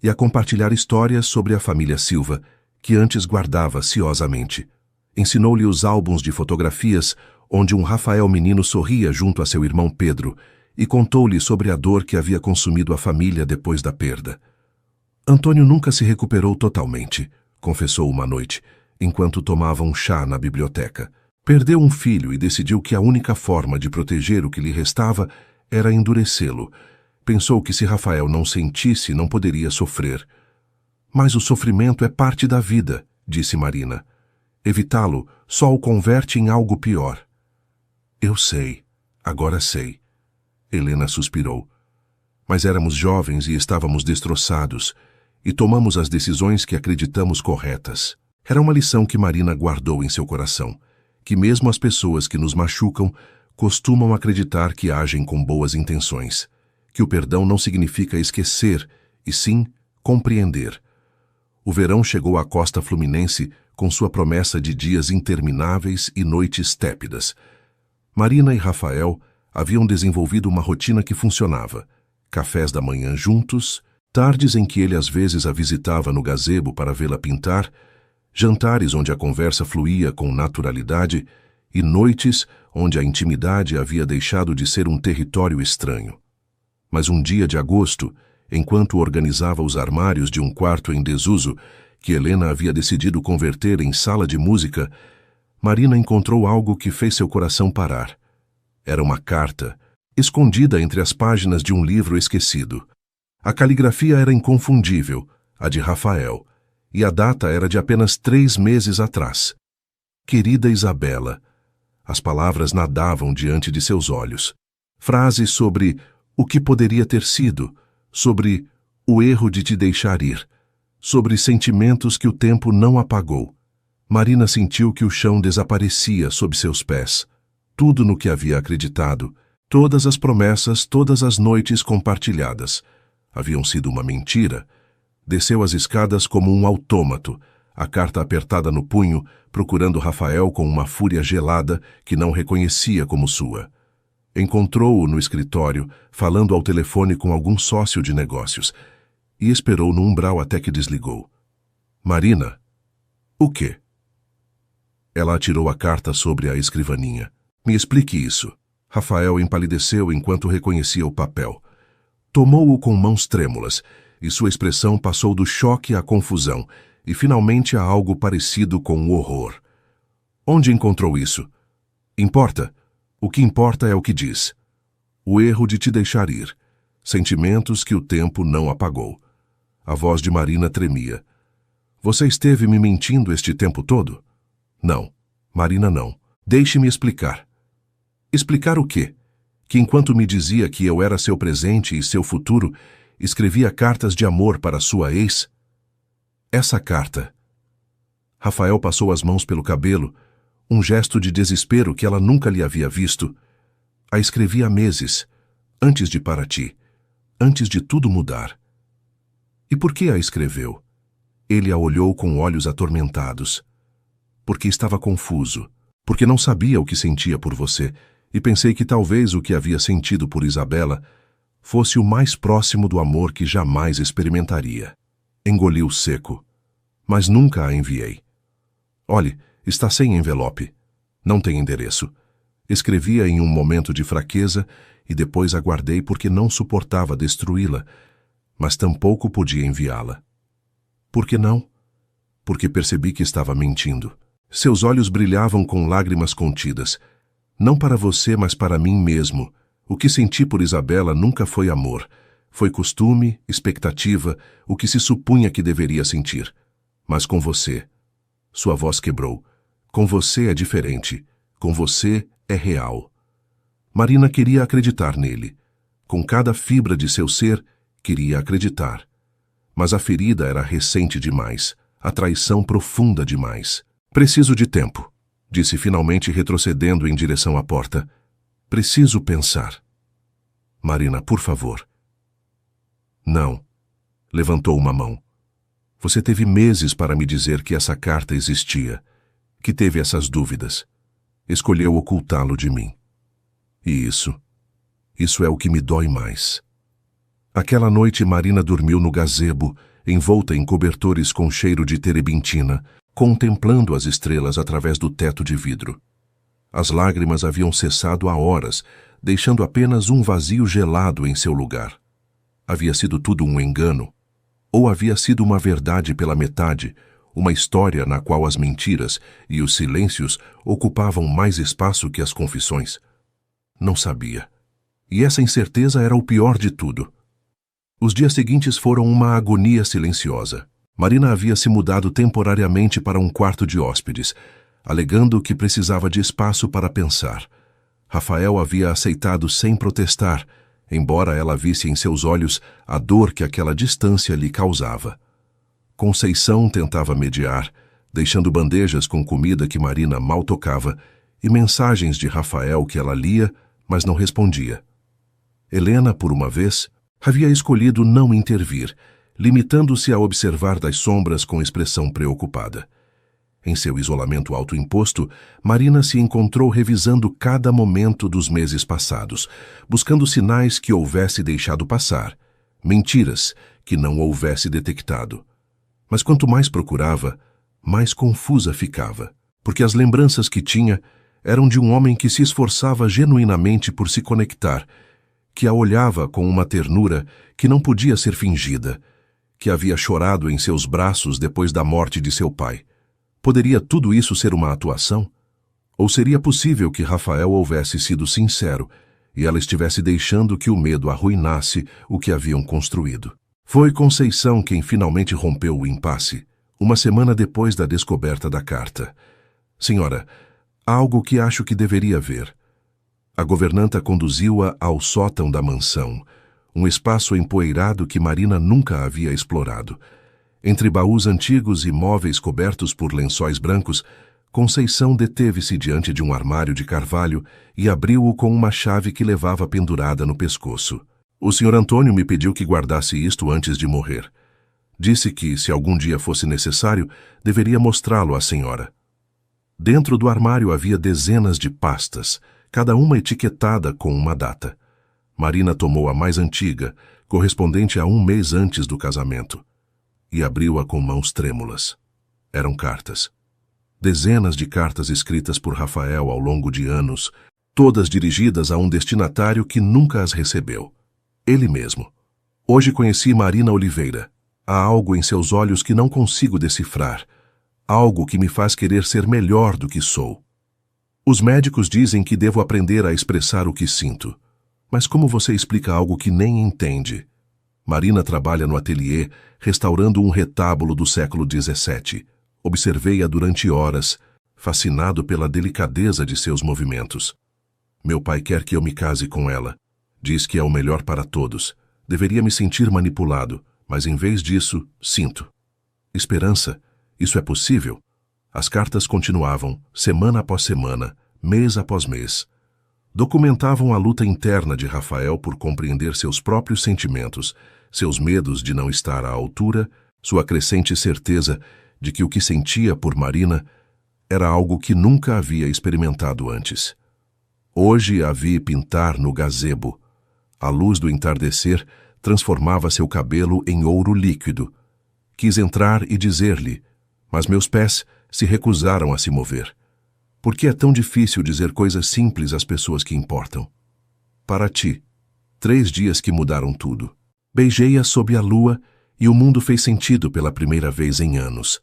e a compartilhar histórias sobre a família Silva, que antes guardava ciosamente. Ensinou-lhe os álbuns de fotografias onde um Rafael menino sorria junto a seu irmão Pedro e contou-lhe sobre a dor que havia consumido a família depois da perda. Antônio nunca se recuperou totalmente, confessou uma noite, enquanto tomava um chá na biblioteca. Perdeu um filho e decidiu que a única forma de proteger o que lhe restava era endurecê-lo. Pensou que se Rafael não sentisse, não poderia sofrer. Mas o sofrimento é parte da vida, disse Marina. Evitá-lo só o converte em algo pior. Eu sei, agora sei. Helena suspirou. Mas éramos jovens e estávamos destroçados, e tomamos as decisões que acreditamos corretas. Era uma lição que Marina guardou em seu coração, que mesmo as pessoas que nos machucam costumam acreditar que agem com boas intenções, que o perdão não significa esquecer, e sim compreender. O verão chegou à costa fluminense com sua promessa de dias intermináveis e noites tépidas. Marina e Rafael haviam desenvolvido uma rotina que funcionava. Cafés da manhã juntos, tardes em que ele às vezes a visitava no gazebo para vê-la pintar, jantares onde a conversa fluía com naturalidade e noites onde a intimidade havia deixado de ser um território estranho. Mas um dia de agosto, enquanto organizava os armários de um quarto em desuso que Helena havia decidido converter em sala de música, Marina encontrou algo que fez seu coração parar. Era uma carta, escondida entre as páginas de um livro esquecido. A caligrafia era inconfundível, a de Rafael, e a data era de apenas 3 meses atrás. Querida Isabela. As palavras nadavam diante de seus olhos. Frases sobre o que poderia ter sido, sobre o erro de te deixar ir, sobre sentimentos que o tempo não apagou. Marina sentiu que o chão desaparecia sob seus pés. Tudo no que havia acreditado, todas as promessas, todas as noites compartilhadas, haviam sido uma mentira. Desceu as escadas como um autômato, a carta apertada no punho, procurando Rafael com uma fúria gelada que não reconhecia como sua. Encontrou-o no escritório, falando ao telefone com algum sócio de negócios, e esperou no umbral até que desligou. Marina? O quê? Ela atirou a carta sobre a escrivaninha. Me explique isso. Rafael empalideceu enquanto reconhecia o papel. Tomou-o com mãos trêmulas, e sua expressão passou do choque à confusão, e finalmente a algo parecido com o horror. Onde encontrou isso? Importa. O que importa é o que diz. O erro de te deixar ir. Sentimentos que o tempo não apagou. A voz de Marina tremia. Você esteve me mentindo este tempo todo? Não. Marina, não. Deixe-me explicar. Explicar o quê? Que enquanto me dizia que eu era seu presente e seu futuro, escrevia cartas de amor para sua ex? Essa carta. Rafael passou as mãos pelo cabelo, um gesto de desespero que ela nunca lhe havia visto. A escrevi há meses, antes de Paraty, antes de tudo mudar. E por que a escreveu? Ele a olhou com olhos atormentados. Porque estava confuso, porque não sabia o que sentia por você, e pensei que talvez o que havia sentido por Isabela fosse o mais próximo do amor que jamais experimentaria. Engoliu seco. Mas nunca a enviei. Olhe, está sem envelope. Não tem endereço. Escrevia em um momento de fraqueza e depois aguardei porque não suportava destruí-la, mas tampouco podia enviá-la. Por que não? Porque percebi que estava mentindo. Seus olhos brilhavam com lágrimas contidas. Não para você, mas para mim mesmo. O que senti por Isabela nunca foi amor. Foi costume, expectativa, o que se supunha que deveria sentir. Mas com você... Sua voz quebrou. Com você é diferente. Com você é real. Marina queria acreditar nele. Com cada fibra de seu ser, queria acreditar. Mas a ferida era recente demais. A traição profunda demais. Preciso de tempo, disse finalmente retrocedendo em direção à porta. Preciso pensar. Marina, por favor. Não. Levantou uma mão. Você teve meses para me dizer que essa carta existia, que teve essas dúvidas. Escolheu ocultá-lo de mim. E isso é o que me dói mais. Aquela noite Marina dormiu no gazebo, envolta em cobertores com cheiro de terebintina, contemplando as estrelas através do teto de vidro. As lágrimas haviam cessado há horas, deixando apenas um vazio gelado em seu lugar. Havia sido tudo um engano? Ou havia sido uma verdade pela metade, uma história na qual as mentiras e os silêncios ocupavam mais espaço que as confissões? Não sabia. E essa incerteza era o pior de tudo. Os dias seguintes foram uma agonia silenciosa. Marina havia se mudado temporariamente para um quarto de hóspedes, alegando que precisava de espaço para pensar. Rafael havia aceitado sem protestar, embora ela visse em seus olhos a dor que aquela distância lhe causava. Conceição tentava mediar, deixando bandejas com comida que Marina mal tocava e mensagens de Rafael que ela lia, mas não respondia. Helena, por uma vez, havia escolhido não intervir, limitando-se a observar das sombras com expressão preocupada. Em seu isolamento autoimposto, Marina se encontrou revisando cada momento dos meses passados, buscando sinais que houvesse deixado passar, mentiras que não houvesse detectado. Mas quanto mais procurava, mais confusa ficava, porque as lembranças que tinha eram de um homem que se esforçava genuinamente por se conectar, que a olhava com uma ternura que não podia ser fingida, que havia chorado em seus braços depois da morte de seu pai. Poderia tudo isso ser uma atuação? Ou seria possível que Rafael houvesse sido sincero e ela estivesse deixando que o medo arruinasse o que haviam construído? Foi Conceição quem finalmente rompeu o impasse, uma semana depois da descoberta da carta. Senhora, há algo que acho que deveria ver. A governanta conduziu-a ao sótão da mansão, um espaço empoeirado que Marina nunca havia explorado. Entre baús antigos e móveis cobertos por lençóis brancos, Conceição deteve-se diante de um armário de carvalho e abriu-o com uma chave que levava pendurada no pescoço. O Sr. Antônio me pediu que guardasse isto antes de morrer. Disse que, se algum dia fosse necessário, deveria mostrá-lo à senhora. Dentro do armário havia dezenas de pastas, cada uma etiquetada com uma data. Marina tomou a mais antiga, correspondente a 1 mês antes do casamento, e abriu-a com mãos trêmulas. Eram cartas. Dezenas de cartas escritas por Rafael ao longo de anos, todas dirigidas a um destinatário que nunca as recebeu. Ele mesmo. Hoje conheci Marina Oliveira. Há algo em seus olhos que não consigo decifrar. Algo que me faz querer ser melhor do que sou. Os médicos dizem que devo aprender a expressar o que sinto. Mas como você explica algo que nem entende? Marina trabalha no ateliê, restaurando um retábulo do século XVII. Observei-a durante horas, fascinado pela delicadeza de seus movimentos. Meu pai quer que eu me case com ela. Diz que é o melhor para todos. Deveria me sentir manipulado, mas em vez disso, sinto. Esperança? Isso é possível? As cartas continuavam, semana após semana, mês após mês. Documentavam a luta interna de Rafael por compreender seus próprios sentimentos, seus medos de não estar à altura, sua crescente certeza de que o que sentia por Marina era algo que nunca havia experimentado antes. Hoje a vi pintar no gazebo. A luz do entardecer transformava seu cabelo em ouro líquido. Quis entrar e dizer-lhe, mas meus pés se recusaram a se mover. Por que é tão difícil dizer coisas simples às pessoas que importam? Para ti, 3 dias que mudaram tudo. Beijei-a sob a lua e o mundo fez sentido pela primeira vez em anos.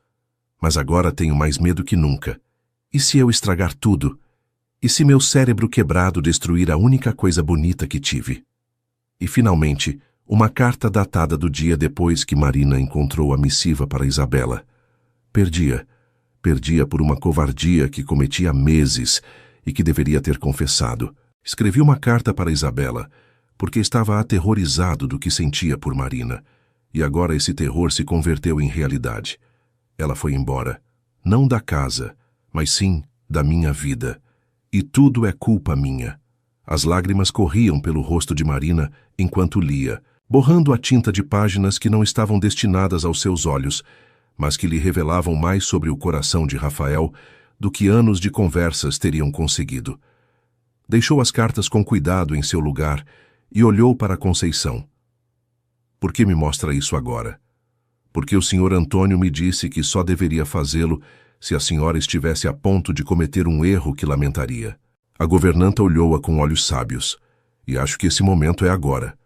Mas agora tenho mais medo que nunca. E se eu estragar tudo? E se meu cérebro quebrado destruir a única coisa bonita que tive? E finalmente, uma carta datada do dia depois que Marina encontrou a missiva para Isabela. Perdia por uma covardia que cometi há meses e que deveria ter confessado. Escrevi uma carta para Isabela, porque estava aterrorizado do que sentia por Marina, e agora esse terror se converteu em realidade. Ela foi embora, não da casa, mas sim da minha vida. E tudo é culpa minha. As lágrimas corriam pelo rosto de Marina enquanto lia, borrando a tinta de páginas que não estavam destinadas aos seus olhos, mas que lhe revelavam mais sobre o coração de Rafael do que anos de conversas teriam conseguido. Deixou as cartas com cuidado em seu lugar e olhou para Conceição. Por que me mostra isso agora? Porque o Sr. Antônio me disse que só deveria fazê-lo se a senhora estivesse a ponto de cometer um erro que lamentaria. A governanta olhou-a com olhos sábios, e acho que esse momento é agora.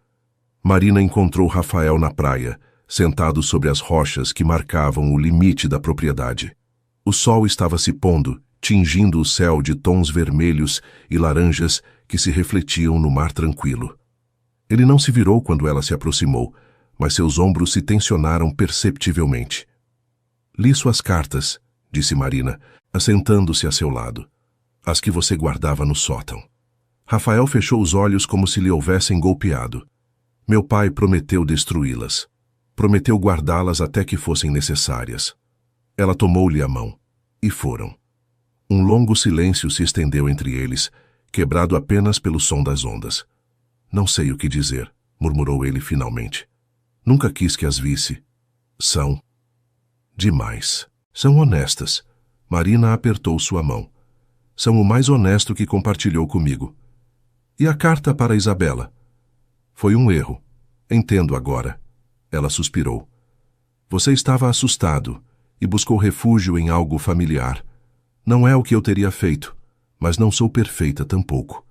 Marina encontrou Rafael na praia, sentado sobre as rochas que marcavam o limite da propriedade. O sol estava se pondo, tingindo o céu de tons vermelhos e laranjas que se refletiam no mar tranquilo. Ele não se virou quando ela se aproximou, mas seus ombros se tensionaram perceptivelmente. Li suas cartas, disse Marina, assentando-se a seu lado. As que você guardava no sótão. Rafael fechou os olhos como se lhe houvessem golpeado. Meu pai prometeu destruí-las. Prometeu guardá-las até que fossem necessárias. Ela tomou-lhe a mão. E foram. Um longo silêncio se estendeu entre eles, quebrado apenas pelo som das ondas. Não sei o que dizer, murmurou ele finalmente. Nunca quis que as visse. São demais. São honestas. Marina apertou sua mão. São o mais honesto que compartilhou comigo. E a carta para Isabela? Foi um erro. Entendo agora. Ela suspirou. Você estava assustado e buscou refúgio em algo familiar. Não é o que eu teria feito, mas não sou perfeita tampouco.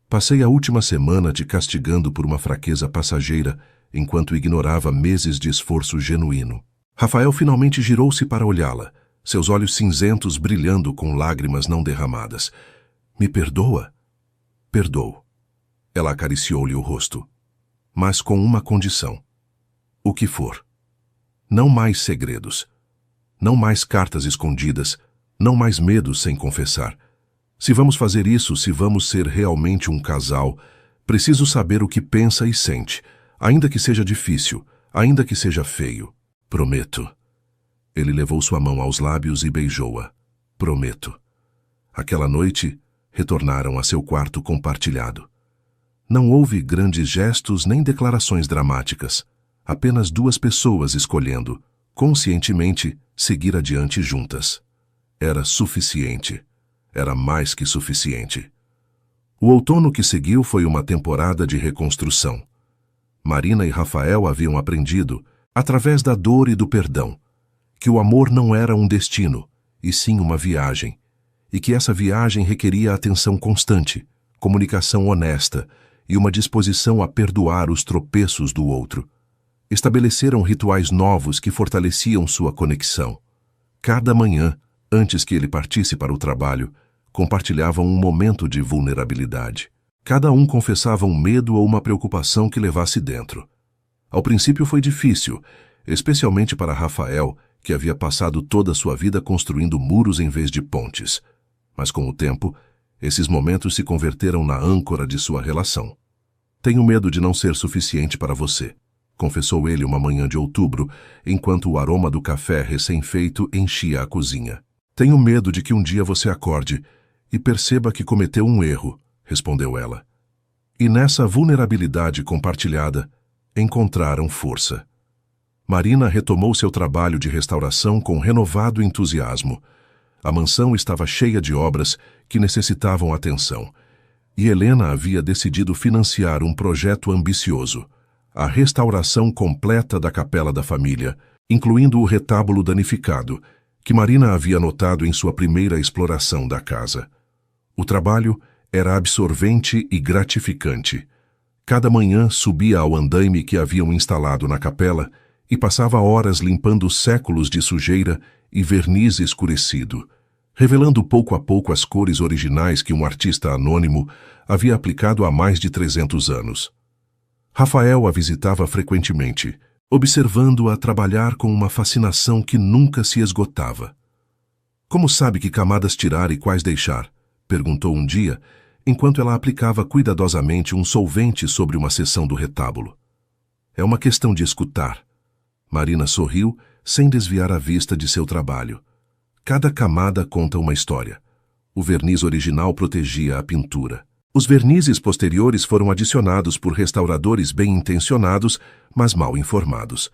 Passei a última semana te castigando por uma fraqueza passageira, enquanto ignorava meses de esforço genuíno. Rafael finalmente girou-se para olhá-la, seus olhos cinzentos brilhando com lágrimas não derramadas. Me perdoa? Perdoo. Ela acariciou-lhe o rosto. Mas com uma condição. O que for. Não mais segredos. Não mais cartas escondidas. Não mais medos sem confessar. Se vamos fazer isso, se vamos ser realmente um casal, preciso saber o que pensa e sente, ainda que seja difícil, ainda que seja feio. Prometo. Ele levou sua mão aos lábios e beijou-a. Prometo. Aquela noite, retornaram a seu quarto compartilhado. Não houve grandes gestos nem declarações dramáticas. Apenas duas pessoas escolhendo, conscientemente, seguir adiante juntas. Era suficiente. Era mais que suficiente. O outono que seguiu foi uma temporada de reconstrução. Marina e Rafael haviam aprendido, através da dor e do perdão, que o amor não era um destino, e sim uma viagem, e que essa viagem requeria atenção constante, comunicação honesta e uma disposição a perdoar os tropeços do outro. Estabeleceram rituais novos que fortaleciam sua conexão. Cada manhã, antes que ele partisse para o trabalho, compartilhavam um momento de vulnerabilidade. Cada um confessava um medo ou uma preocupação que levasse dentro. Ao princípio foi difícil, especialmente para Rafael, que havia passado toda a sua vida construindo muros em vez de pontes. Mas com o tempo, esses momentos se converteram na âncora de sua relação. Tenho medo de não ser suficiente para você, confessou ele uma manhã de outubro, enquanto o aroma do café recém-feito enchia a cozinha. Tenho medo de que um dia você acorde e perceba que cometeu um erro, respondeu ela. E nessa vulnerabilidade compartilhada, encontraram força. Marina retomou seu trabalho de restauração com renovado entusiasmo. A mansão estava cheia de obras que necessitavam atenção, e Helena havia decidido financiar um projeto ambicioso, a restauração completa da capela da família, incluindo o retábulo danificado, que Marina havia notado em sua primeira exploração da casa. O trabalho era absorvente e gratificante. Cada manhã subia ao andaime que haviam instalado na capela e passava horas limpando séculos de sujeira e verniz escurecido, revelando pouco a pouco as cores originais que um artista anônimo havia aplicado há mais de 300 anos. Rafael a visitava frequentemente, observando-a trabalhar com uma fascinação que nunca se esgotava. Como sabe que camadas tirar e quais deixar? Perguntou um dia, enquanto ela aplicava cuidadosamente um solvente sobre uma seção do retábulo. É uma questão de escutar. Marina sorriu, sem desviar a vista de seu trabalho. Cada camada conta uma história. O verniz original protegia a pintura. Os vernizes posteriores foram adicionados por restauradores bem-intencionados, mas mal informados.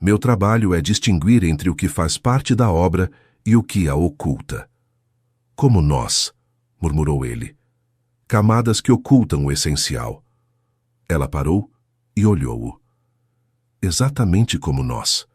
Meu trabalho é distinguir entre o que faz parte da obra e o que a oculta. Como nós, murmurou ele. Camadas que ocultam o essencial. Ela parou e olhou-o. Exatamente como nós.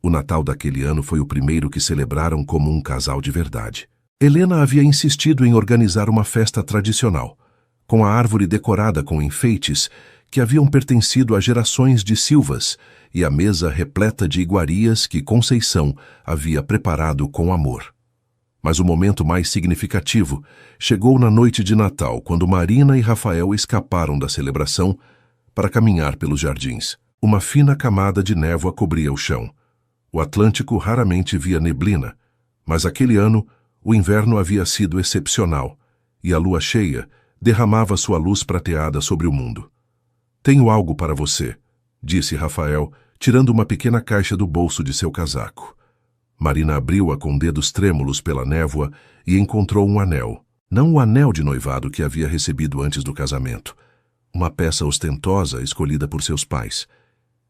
O Natal daquele ano foi o primeiro que celebraram como um casal de verdade. Helena havia insistido em organizar uma festa tradicional, com a árvore decorada com enfeites que haviam pertencido a gerações de Silvas e a mesa repleta de iguarias que Conceição havia preparado com amor. Mas o momento mais significativo chegou na noite de Natal, quando Marina e Rafael escaparam da celebração para caminhar pelos jardins. Uma fina camada de névoa cobria o chão. O Atlântico raramente via neblina, mas aquele ano o inverno havia sido excepcional, e a lua cheia derramava sua luz prateada sobre o mundo. Tenho algo para você, disse Rafael, tirando uma pequena caixa do bolso de seu casaco. Marina abriu-a com dedos trêmulos pela névoa e encontrou um anel. Não o anel de noivado que havia recebido antes do casamento. Uma peça ostentosa escolhida por seus pais.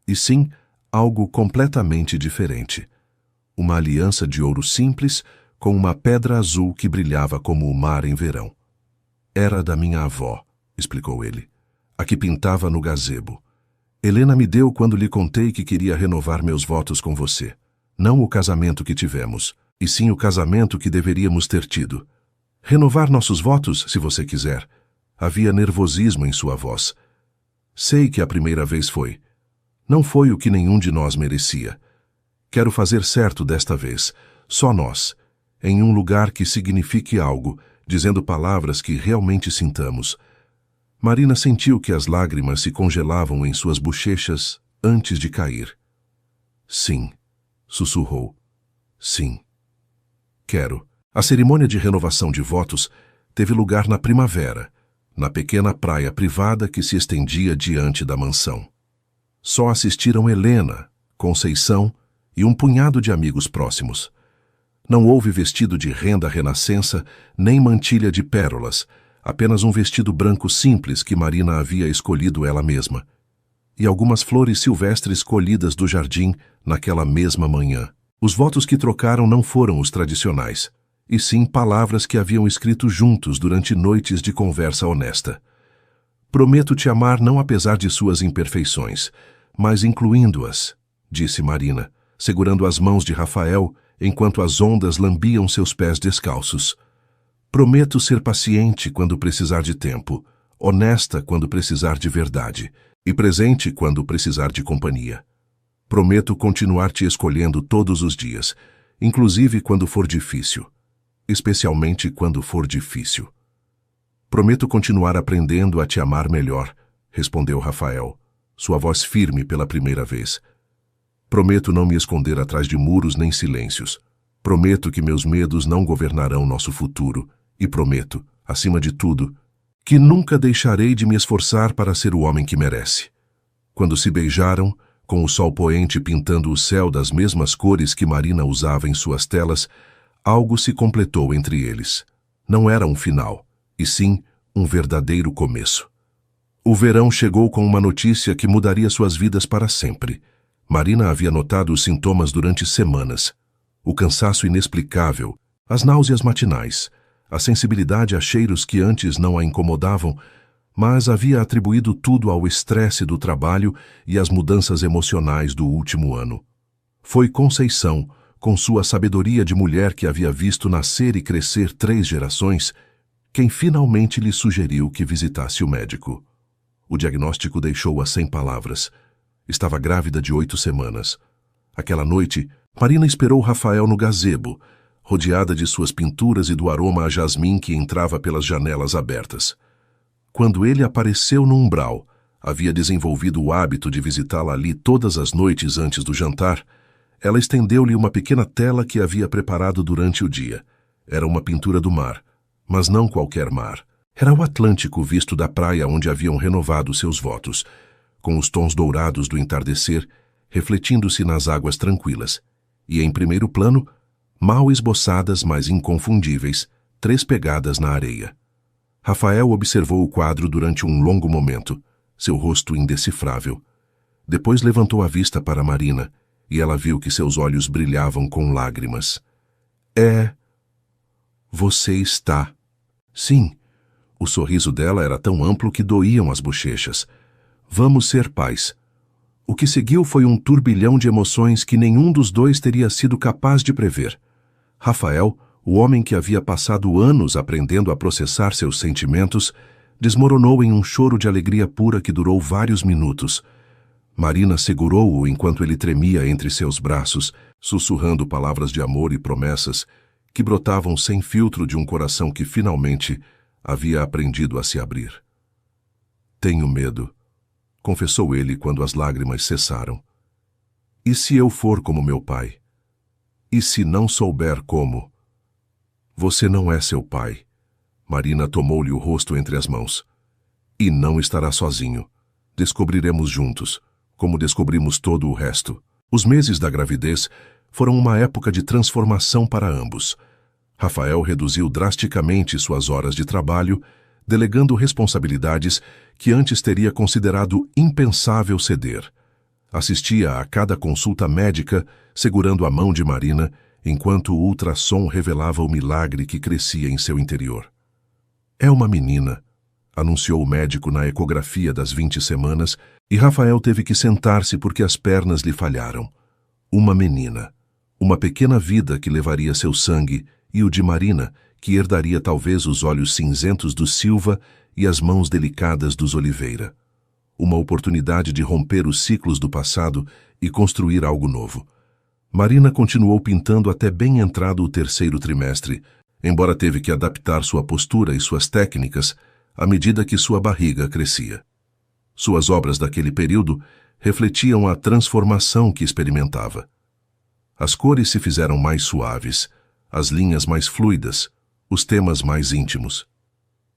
e sim algo completamente diferente. Uma aliança de ouro simples com uma pedra azul que brilhava como o mar em verão. Era da minha avó, explicou ele, a que pintava no gazebo. Helena me deu quando lhe contei que queria renovar meus votos com você. Não o casamento que tivemos, e sim o casamento que deveríamos ter tido. Renovar nossos votos, se você quiser. Havia nervosismo em sua voz. Sei que a primeira vez foi. Não foi o que nenhum de nós merecia. Quero fazer certo desta vez, só nós, em um lugar que signifique algo, dizendo palavras que realmente sintamos. Marina sentiu que as lágrimas se congelavam em suas bochechas antes de cair. Sim, sussurrou. Sim. Quero. A cerimônia de renovação de votos teve lugar na primavera, na pequena praia privada que se estendia diante da mansão. Só assistiram Helena, Conceição e um punhado de amigos próximos. Não houve vestido de renda renascença, nem mantilha de pérolas, apenas um vestido branco simples que Marina havia escolhido ela mesma, e algumas flores silvestres colhidas do jardim naquela mesma manhã. Os votos que trocaram não foram os tradicionais, e sim palavras que haviam escrito juntos durante noites de conversa honesta. Prometo te amar não apesar de suas imperfeições, mas incluindo-as, disse Marina, segurando as mãos de Rafael enquanto as ondas lambiam seus pés descalços. Prometo ser paciente quando precisar de tempo, honesta quando precisar de verdade, e presente quando precisar de companhia. Prometo continuar te escolhendo todos os dias, inclusive quando for difícil, especialmente quando for difícil. Prometo continuar aprendendo a te amar melhor, respondeu Rafael, sua voz firme pela primeira vez. Prometo não me esconder atrás de muros nem silêncios. Prometo que meus medos não governarão nosso futuro. E prometo, acima de tudo, que nunca deixarei de me esforçar para ser o homem que merece. Quando se beijaram, com o sol poente pintando o céu das mesmas cores que Marina usava em suas telas, algo se completou entre eles. Não era um final, e sim um verdadeiro começo. O verão chegou com uma notícia que mudaria suas vidas para sempre. Marina havia notado os sintomas durante semanas. O cansaço inexplicável, as náuseas matinais, a sensibilidade a cheiros que antes não a incomodavam, mas havia atribuído tudo ao estresse do trabalho e às mudanças emocionais do último ano. Foi Conceição, com sua sabedoria de mulher que havia visto nascer e crescer 3 gerações, quem finalmente lhe sugeriu que visitasse o médico. O diagnóstico deixou-a sem palavras. Estava grávida de 8 semanas. Aquela noite, Marina esperou Rafael no gazebo, rodeada de suas pinturas e do aroma a jasmim que entrava pelas janelas abertas. Quando ele apareceu no umbral, havia desenvolvido o hábito de visitá-la ali todas as noites antes do jantar, ela estendeu-lhe uma pequena tela que havia preparado durante o dia. Era uma pintura do mar, mas não qualquer mar. Era o Atlântico visto da praia onde haviam renovado seus votos, com os tons dourados do entardecer, refletindo-se nas águas tranquilas, e em primeiro plano, mal esboçadas, mas inconfundíveis, 3 pegadas na areia. Rafael observou o quadro durante um longo momento, seu rosto indecifrável. Depois levantou a vista para Marina, e ela viu que seus olhos brilhavam com lágrimas. Você está... Sim. O sorriso dela era tão amplo que doíam as bochechas. Vamos ser pais. O que seguiu foi um turbilhão de emoções que nenhum dos dois teria sido capaz de prever. Rafael, o homem que havia passado anos aprendendo a processar seus sentimentos, desmoronou em um choro de alegria pura que durou vários minutos. Marina segurou-o enquanto ele tremia entre seus braços, sussurrando palavras de amor e promessas que brotavam sem filtro de um coração que finalmente havia aprendido a se abrir. Tenho medo, confessou ele quando as lágrimas cessaram. E se eu for como meu pai? E se não souber como? Você não é seu pai. Marina tomou-lhe o rosto entre as mãos. E não estará sozinho. Descobriremos juntos, como descobrimos todo o resto. Os meses da gravidez foram uma época de transformação para ambos. Rafael reduziu drasticamente suas horas de trabalho, delegando responsabilidades que antes teria considerado impensável ceder. Assistia a cada consulta médica, segurando a mão de Marina, enquanto o ultrassom revelava o milagre que crescia em seu interior. É uma menina, anunciou o médico na ecografia das 20 semanas, e Rafael teve que sentar-se porque as pernas lhe falharam. Uma menina. Uma pequena vida que levaria seu sangue, e o de Marina, que herdaria talvez os olhos cinzentos do Silva e as mãos delicadas dos Oliveira. Uma oportunidade de romper os ciclos do passado e construir algo novo. Marina continuou pintando até bem entrado o 3º trimestre, embora teve que adaptar sua postura e suas técnicas à medida que sua barriga crescia. Suas obras daquele período refletiam a transformação que experimentava. As cores se fizeram mais suaves, as linhas mais fluidas, os temas mais íntimos.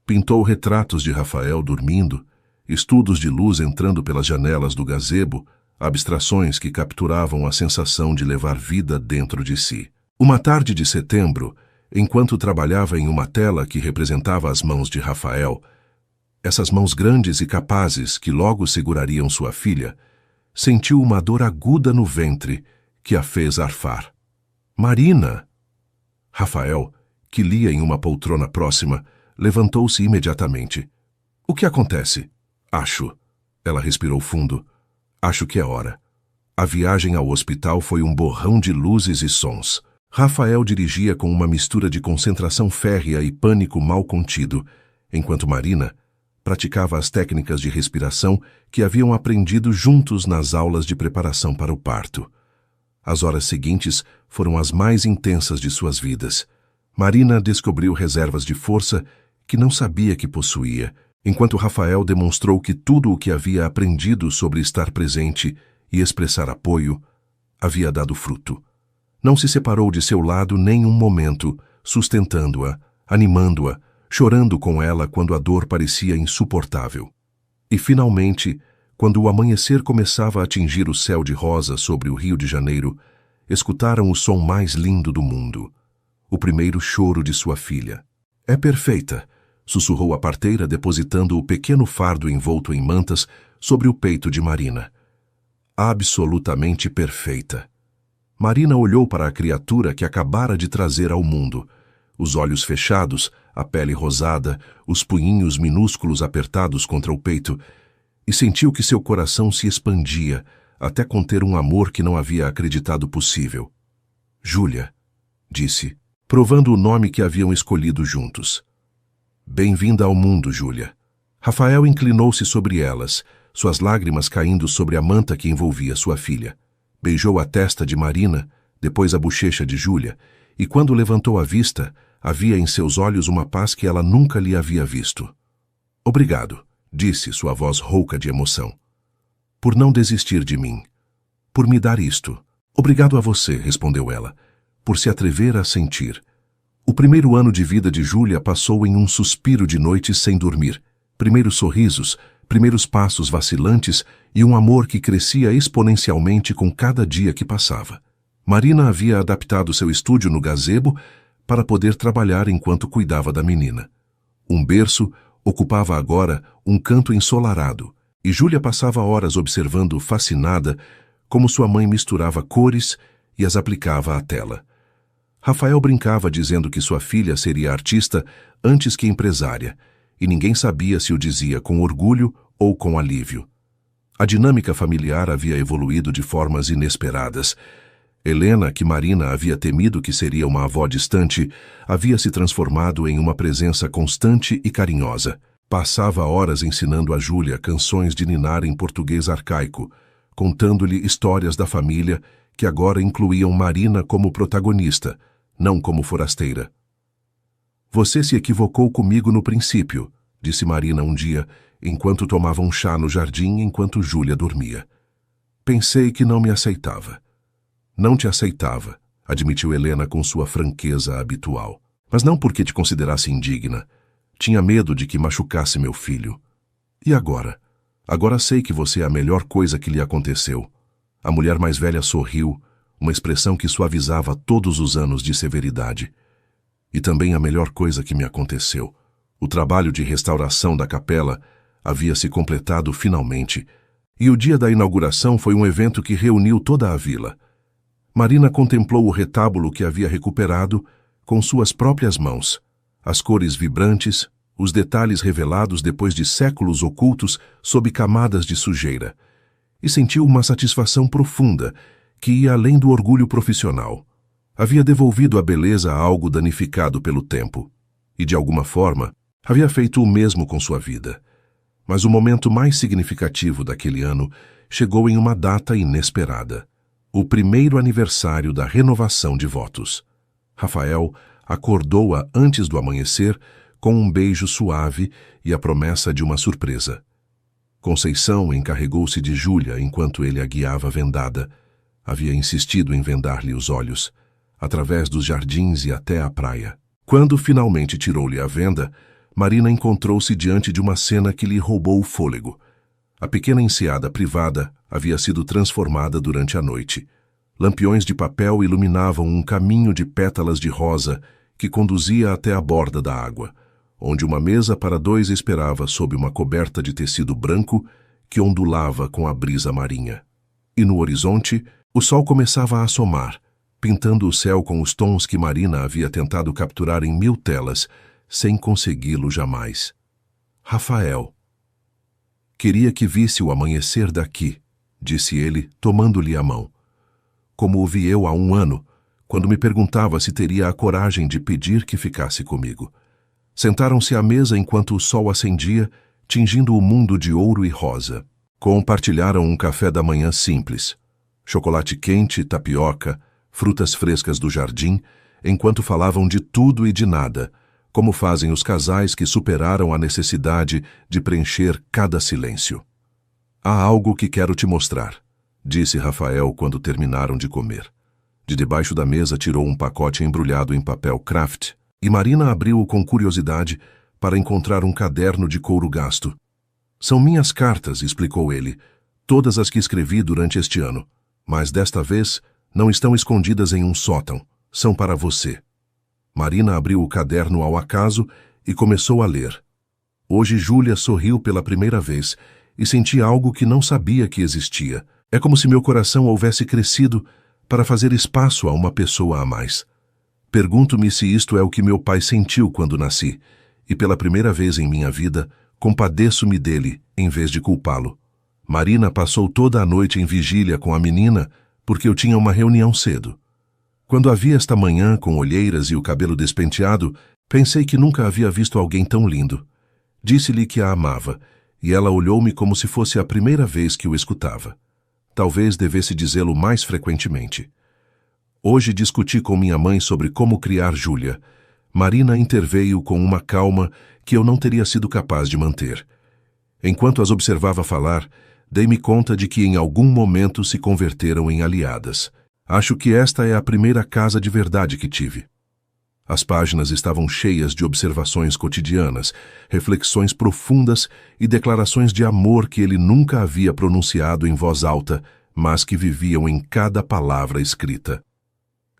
Pintou retratos de Rafael dormindo, estudos de luz entrando pelas janelas do gazebo, abstrações que capturavam a sensação de levar vida dentro de si. Uma tarde de setembro, enquanto trabalhava em uma tela que representava as mãos de Rafael, essas mãos grandes e capazes que logo segurariam sua filha, sentiu uma dor aguda no ventre que a fez arfar. Marina! Rafael, que lia em uma poltrona próxima, levantou-se imediatamente. O que acontece? Acho. Ela respirou fundo. Acho que é hora. A viagem ao hospital foi um borrão de luzes e sons. Rafael dirigia com uma mistura de concentração férrea e pânico mal contido, enquanto Marina praticava as técnicas de respiração que haviam aprendido juntos nas aulas de preparação para o parto. As horas seguintes foram as mais intensas de suas vidas. Marina descobriu reservas de força que não sabia que possuía, enquanto Rafael demonstrou que tudo o que havia aprendido sobre estar presente e expressar apoio havia dado fruto. Não se separou de seu lado nem um momento, sustentando-a, animando-a, chorando com ela quando a dor parecia insuportável. E, finalmente, quando o amanhecer começava a atingir o céu de rosa sobre o Rio de Janeiro, escutaram o som mais lindo do mundo, o primeiro choro de sua filha. É perfeita, sussurrou a parteira, depositando o pequeno fardo envolto em mantas sobre o peito de Marina. Absolutamente perfeita. Marina olhou para a criatura que acabara de trazer ao mundo. Os olhos fechados, a pele rosada, os punhinhos minúsculos apertados contra o peito, e sentiu que seu coração se expandia até conter um amor que não havia acreditado possível. Júlia, disse, provando o nome que haviam escolhido juntos. Bem-vinda ao mundo, Júlia. Rafael inclinou-se sobre elas, suas lágrimas caindo sobre a manta que envolvia sua filha. Beijou a testa de Marina, depois a bochecha de Júlia, e quando levantou a vista, havia em seus olhos uma paz que ela nunca lhe havia visto. Obrigado, disse sua voz rouca de emoção. Por não desistir de mim. Por me dar isto. Obrigado a você, respondeu ela, por se atrever a sentir. O primeiro ano de vida de Júlia passou em um suspiro de noites sem dormir. Primeiros sorrisos, primeiros passos vacilantes e um amor que crescia exponencialmente com cada dia que passava. Marina havia adaptado seu estúdio no gazebo para poder trabalhar enquanto cuidava da menina. Um berço ocupava agora um canto ensolarado, e Júlia passava horas observando fascinada como sua mãe misturava cores e as aplicava à tela. Rafael brincava dizendo que sua filha seria artista antes que empresária, e ninguém sabia se o dizia com orgulho ou com alívio. A dinâmica familiar havia evoluído de formas inesperadas. Helena, que Marina havia temido que seria uma avó distante, havia se transformado em uma presença constante e carinhosa. Passava horas ensinando a Júlia canções de ninar em português arcaico, contando-lhe histórias da família que agora incluíam Marina como protagonista, não como forasteira. Você se equivocou comigo no princípio, disse Marina um dia, enquanto tomava um chá no jardim enquanto Júlia dormia. Pensei que não me aceitava. Não te aceitava, admitiu Helena com sua franqueza habitual. Mas não porque te considerasse indigna. Tinha medo de que machucasse meu filho. E agora? Agora sei que você é a melhor coisa que lhe aconteceu. A mulher mais velha sorriu, uma expressão que suavizava todos os anos de severidade. E também a melhor coisa que me aconteceu. O trabalho de restauração da capela havia se completado finalmente, E o dia da inauguração foi um evento que reuniu toda a vila. Marina contemplou o retábulo que havia recuperado com suas próprias mãos, as cores vibrantes, os detalhes revelados depois de séculos ocultos sob camadas de sujeira, e sentiu uma satisfação profunda que ia além do orgulho profissional. Havia devolvido a beleza a algo danificado pelo tempo, e de alguma forma havia feito o mesmo com sua vida. Mas o momento mais significativo daquele ano chegou em uma data inesperada: o primeiro aniversário da renovação de votos. Rafael acordou-a antes do amanhecer com um beijo suave e a promessa de uma surpresa. Conceição encarregou-se de Júlia enquanto ele a guiava vendada. Havia insistido em vendar-lhe os olhos, através dos jardins e até a praia. Quando finalmente tirou-lhe a venda, Marina encontrou-se diante de uma cena que lhe roubou o fôlego. A pequena enseada privada havia sido transformada durante a noite. Lampiões de papel iluminavam um caminho de pétalas de rosa que conduzia até a borda da água, onde uma mesa para dois esperava sob uma coberta de tecido branco que ondulava com a brisa marinha. E no horizonte, o sol começava a assomar, pintando o céu com os tons que Marina havia tentado capturar em 1000 telas, sem consegui-lo jamais. Rafael. Queria que visse o amanhecer daqui, disse ele, tomando-lhe a mão. Como o vi eu há 1 ano, quando me perguntava se teria a coragem de pedir que ficasse comigo. Sentaram-se à mesa enquanto o sol acendia, tingindo o mundo de ouro e rosa. Compartilharam um café da manhã simples. Chocolate quente, tapioca, frutas frescas do jardim, enquanto falavam de tudo e de nada, como fazem os casais que superaram a necessidade de preencher cada silêncio. Há algo que quero te mostrar, disse Rafael quando terminaram de comer. De debaixo da mesa tirou um pacote embrulhado em papel craft e Marina abriu-o com curiosidade para encontrar um caderno de couro gasto. São minhas cartas, explicou ele, todas as que escrevi durante este ano, mas desta vez não estão escondidas em um sótão, são para você. Marina abriu o caderno ao acaso e começou a ler. Hoje Júlia sorriu pela primeira vez e senti algo que não sabia que existia. É como se meu coração houvesse crescido para fazer espaço a uma pessoa a mais. Pergunto-me se isto é o que meu pai sentiu quando nasci, e pela primeira vez em minha vida, compadeço-me dele, em vez de culpá-lo. Marina passou toda a noite em vigília com a menina, porque eu tinha uma reunião cedo. Quando a vi esta manhã com olheiras e o cabelo despenteado, pensei que nunca havia visto alguém tão lindo. Disse-lhe que a amava, e ela olhou-me como se fosse a primeira vez que o escutava. Talvez devesse dizê-lo mais frequentemente. Hoje discuti com minha mãe sobre como criar Júlia. Marina interveio com uma calma que eu não teria sido capaz de manter. Enquanto as observava falar, dei-me conta de que em algum momento se converteram em aliadas. Acho que esta é a primeira casa de verdade que tive. As páginas estavam cheias de observações cotidianas, reflexões profundas e declarações de amor que ele nunca havia pronunciado em voz alta, mas que viviam em cada palavra escrita.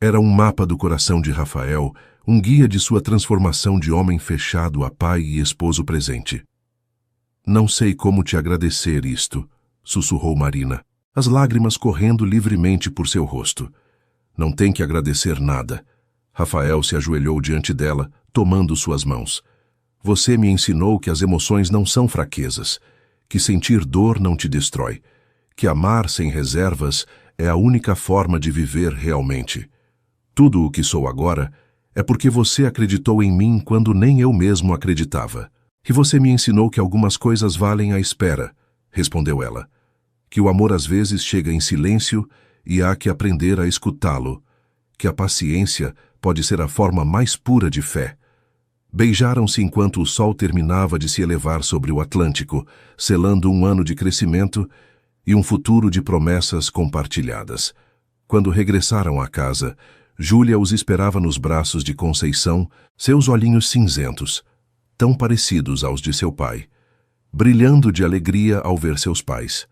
Era um mapa do coração de Rafael, um guia de sua transformação de homem fechado a pai e esposo presente. Não sei como te agradecer isto, sussurrou Marina, as lágrimas correndo livremente por seu rosto. Não tem que agradecer nada. Rafael se ajoelhou diante dela, tomando suas mãos. Você me ensinou que as emoções não são fraquezas, que sentir dor não te destrói, que amar sem reservas é a única forma de viver realmente. Tudo o que sou agora é porque você acreditou em mim quando nem eu mesmo acreditava. E você me ensinou que algumas coisas valem a espera, respondeu ela. Que o amor às vezes chega em silêncio e há que aprender a escutá-lo. Que a paciência pode ser a forma mais pura de fé. Beijaram-se enquanto o sol terminava de se elevar sobre o Atlântico, selando um ano de crescimento e um futuro de promessas compartilhadas. Quando regressaram à casa, Júlia os esperava nos braços de Conceição, seus olhinhos cinzentos, tão parecidos aos de seu pai, brilhando de alegria ao ver seus pais.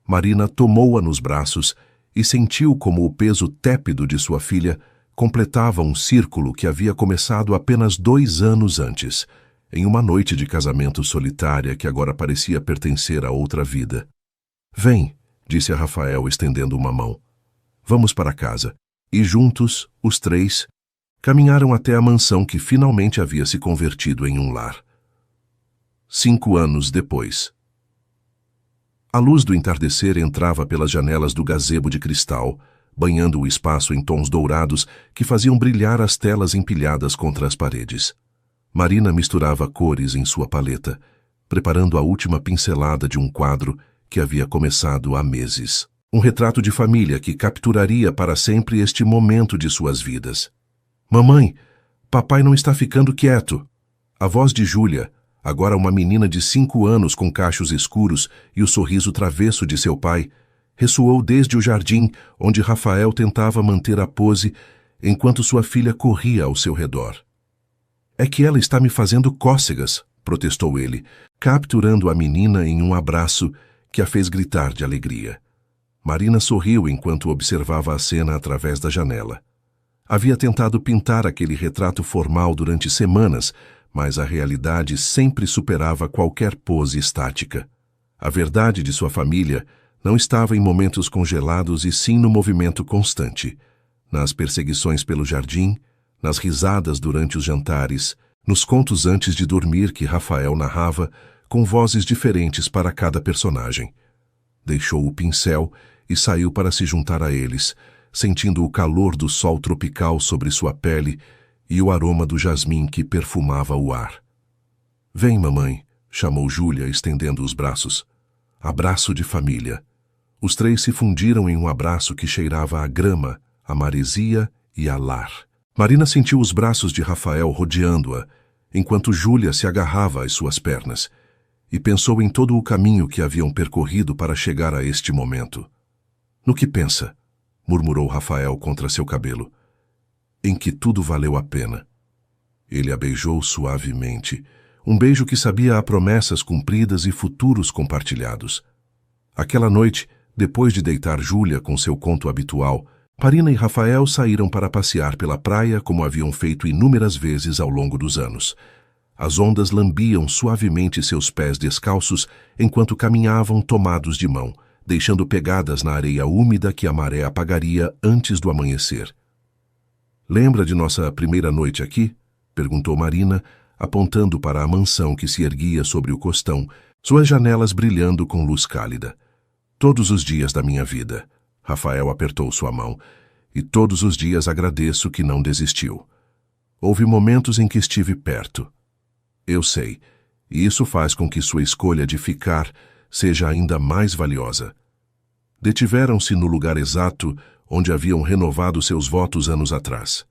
Marina tomou-a nos braços e sentiu como o peso tépido de sua filha completava um círculo que havia começado apenas 2 anos antes, em uma noite de casamento solitária que agora parecia pertencer a outra vida. Vem, disse a Rafael, estendendo uma mão. Vamos para casa. E juntos, os três, caminharam até a mansão que finalmente havia se convertido em um lar. 5 anos depois. A luz do entardecer entrava pelas janelas do gazebo de cristal, banhando o espaço em tons dourados que faziam brilhar as telas empilhadas contra as paredes. Marina misturava cores em sua paleta, preparando a última pincelada de um quadro que havia começado há meses. Um retrato de família que capturaria para sempre este momento de suas vidas. Mamãe, papai não está ficando quieto. A voz de Júlia, agora uma menina de 5 anos com cachos escuros e o sorriso travesso de seu pai, ressoou desde o jardim onde Rafael tentava manter a pose enquanto sua filha corria ao seu redor. É que ela está me fazendo cócegas, protestou ele, capturando a menina em um abraço que a fez gritar de alegria. Marina sorriu enquanto observava a cena através da janela. Havia tentado pintar aquele retrato formal durante semanas, mas a realidade sempre superava qualquer pose estática. A verdade de sua família não estava em momentos congelados e sim no movimento constante, nas perseguições pelo jardim, nas risadas durante os jantares, nos contos antes de dormir que Rafael narrava, com vozes diferentes para cada personagem. Deixou o pincel e saiu para se juntar a eles, sentindo o calor do sol tropical sobre sua pele e o aroma do jasmim que perfumava o ar. Vem, mamãe, chamou Júlia, estendendo os braços. Abraço de família. Os três se fundiram em um abraço que cheirava a grama, a maresia e a lar. Marina sentiu os braços de Rafael rodeando-a, enquanto Júlia se agarrava às suas pernas, e pensou em todo o caminho que haviam percorrido para chegar a este momento. No que pensa? Murmurou Rafael contra seu cabelo. Em que tudo valeu a pena. Ele a beijou suavemente, um beijo que sabia a promessas cumpridas e futuros compartilhados. Aquela noite, depois de deitar Júlia com seu conto habitual, Marina e Rafael saíram para passear pela praia como haviam feito inúmeras vezes ao longo dos anos. As ondas lambiam suavemente seus pés descalços enquanto caminhavam tomados de mão, deixando pegadas na areia úmida que a maré apagaria antes do amanhecer. Lembra de nossa primeira noite aqui? Perguntou Marina, apontando para a mansão que se erguia sobre o costão, suas janelas brilhando com luz cálida. Todos os dias da minha vida. Rafael apertou sua mão. E todos os dias agradeço que não desistiu. Houve momentos em que estive perto. Eu sei, e isso faz com que sua escolha de ficar seja ainda mais valiosa. Detiveram-se no lugar exato onde haviam renovado seus votos anos atrás.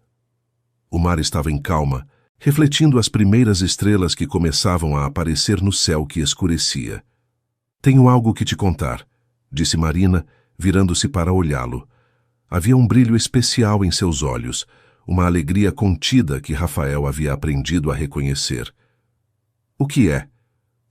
O mar estava em calma, refletindo as primeiras estrelas que começavam a aparecer no céu que escurecia. Tenho algo que te contar, disse Marina, virando-se para olhá-lo. Havia um brilho especial em seus olhos, uma alegria contida que Rafael havia aprendido a reconhecer. O que é?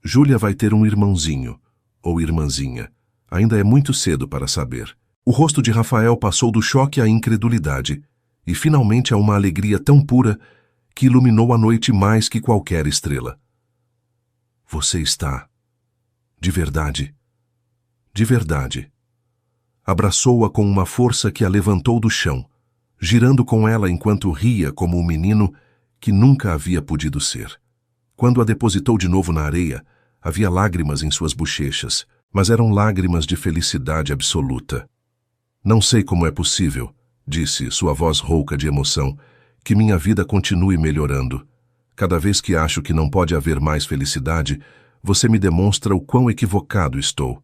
Júlia vai ter um irmãozinho, ou irmãzinha. Ainda é muito cedo para saber. O rosto de Rafael passou do choque à incredulidade, e finalmente a uma alegria tão pura que iluminou a noite mais que qualquer estrela. Você está... de verdade. De verdade. Abraçou-a com uma força que a levantou do chão, girando com ela enquanto ria como um menino que nunca havia podido ser. Quando a depositou de novo na areia, havia lágrimas em suas bochechas, mas eram lágrimas de felicidade absoluta. Não sei como é possível, disse, sua voz rouca de emoção, que minha vida continue melhorando. Cada vez que acho que não pode haver mais felicidade, você me demonstra o quão equivocado estou.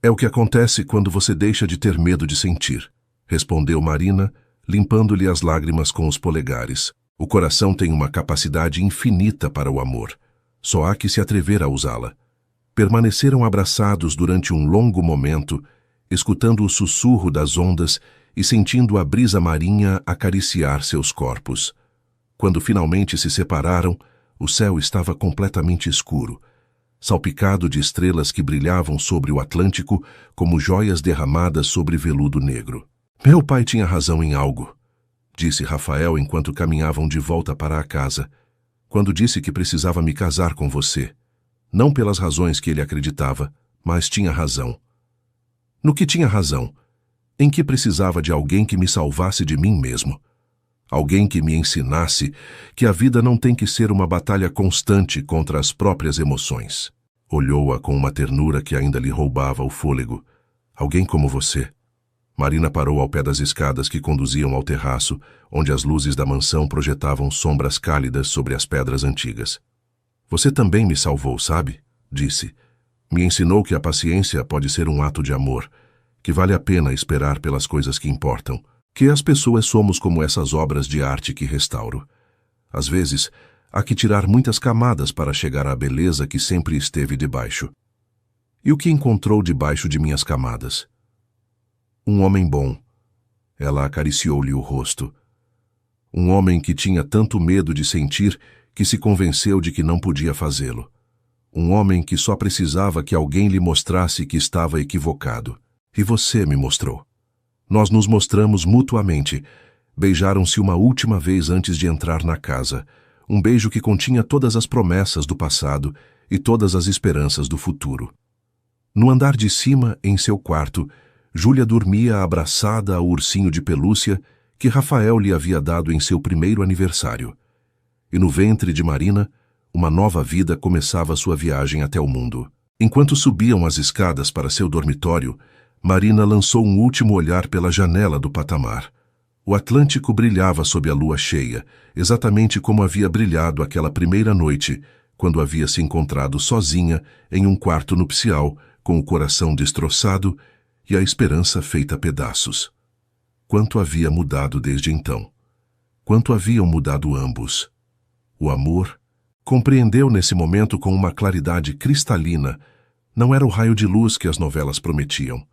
É o que acontece quando você deixa de ter medo de sentir, respondeu Marina, limpando-lhe as lágrimas com os polegares. O coração tem uma capacidade infinita para o amor. Só há que se atrever a usá-la. Permaneceram abraçados durante um longo momento, escutando o sussurro das ondas e sentindo a brisa marinha acariciar seus corpos. Quando finalmente se separaram, o céu estava completamente escuro, salpicado de estrelas que brilhavam sobre o Atlântico como joias derramadas sobre veludo negro. Meu pai tinha razão em algo, disse Rafael enquanto caminhavam de volta para a casa, quando disse que precisava me casar com você. Não pelas razões que ele acreditava, mas tinha razão. No que tinha razão, em que precisava de alguém que me salvasse de mim mesmo. Alguém que me ensinasse que a vida não tem que ser uma batalha constante contra as próprias emoções. Olhou-a com uma ternura que ainda lhe roubava o fôlego. Alguém como você. Marina parou ao pé das escadas que conduziam ao terraço, onde as luzes da mansão projetavam sombras cálidas sobre as pedras antigas. Você também me salvou, sabe? Disse. Me ensinou que a paciência pode ser um ato de amor, que vale a pena esperar pelas coisas que importam, que as pessoas somos como essas obras de arte que restauro. Às vezes, há que tirar muitas camadas para chegar à beleza que sempre esteve debaixo. E o que encontrou debaixo de minhas camadas? Um homem bom. Ela acariciou-lhe o rosto. Um homem que tinha tanto medo de sentir que se convenceu de que não podia fazê-lo. Um homem que só precisava que alguém lhe mostrasse que estava equivocado. E você me mostrou. Nós nos mostramos mutuamente. Beijaram-se uma última vez antes de entrar na casa. Um beijo que continha todas as promessas do passado e todas as esperanças do futuro. No andar de cima, em seu quarto, Júlia dormia abraçada ao ursinho de pelúcia que Rafael lhe havia dado em seu primeiro aniversário. E no ventre de Marina, uma nova vida começava sua viagem até o mundo. Enquanto subiam as escadas para seu dormitório, Marina lançou um último olhar pela janela do patamar. O Atlântico brilhava sob a lua cheia, exatamente como havia brilhado aquela primeira noite, quando havia se encontrado sozinha em um quarto nupcial, com o coração destroçado e a esperança feita a pedaços. Quanto havia mudado desde então? Quanto haviam mudado ambos? O amor, compreendeu nesse momento com uma claridade cristalina, não era o raio de luz que as novelas prometiam.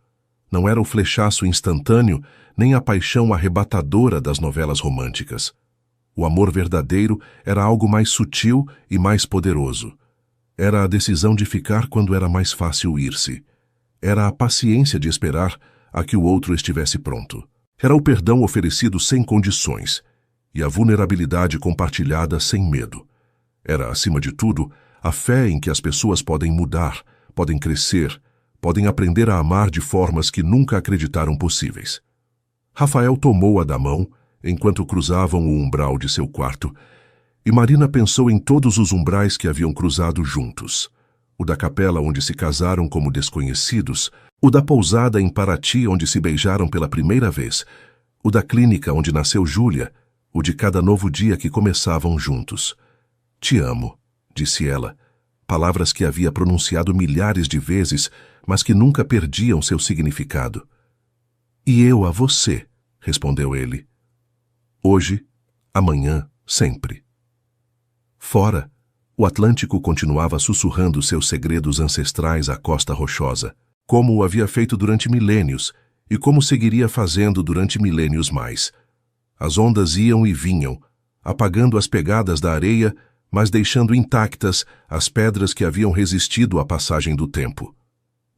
Não era o flechaço instantâneo, nem a paixão arrebatadora das novelas românticas. O amor verdadeiro era algo mais sutil e mais poderoso. Era a decisão de ficar quando era mais fácil ir-se. Era a paciência de esperar a que o outro estivesse pronto. Era o perdão oferecido sem condições e a vulnerabilidade compartilhada sem medo. Era, acima de tudo, a fé em que as pessoas podem mudar, podem crescer, podem aprender a amar de formas que nunca acreditaram possíveis. Rafael tomou-a da mão enquanto cruzavam o umbral de seu quarto, e Marina pensou em todos os umbrais que haviam cruzado juntos. O da capela onde se casaram como desconhecidos, o da pousada em Paraty onde se beijaram pela primeira vez, o da clínica onde nasceu Júlia, o de cada novo dia que começavam juntos. Te amo, disse ela, palavras que havia pronunciado milhares de vezes, mas que nunca perdiam seu significado. E eu a você, respondeu ele. Hoje, amanhã, sempre. Fora, o Atlântico continuava sussurrando seus segredos ancestrais à costa rochosa, como o havia feito durante milênios e como seguiria fazendo durante milênios mais. As ondas iam e vinham, apagando as pegadas da areia, mas deixando intactas as pedras que haviam resistido à passagem do tempo.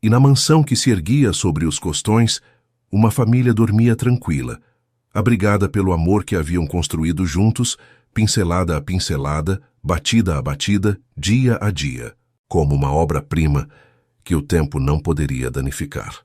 E na mansão que se erguia sobre os costões, uma família dormia tranquila, abrigada pelo amor que haviam construído juntos, pincelada a pincelada, batida a batida, dia a dia, como uma obra-prima que o tempo não poderia danificar.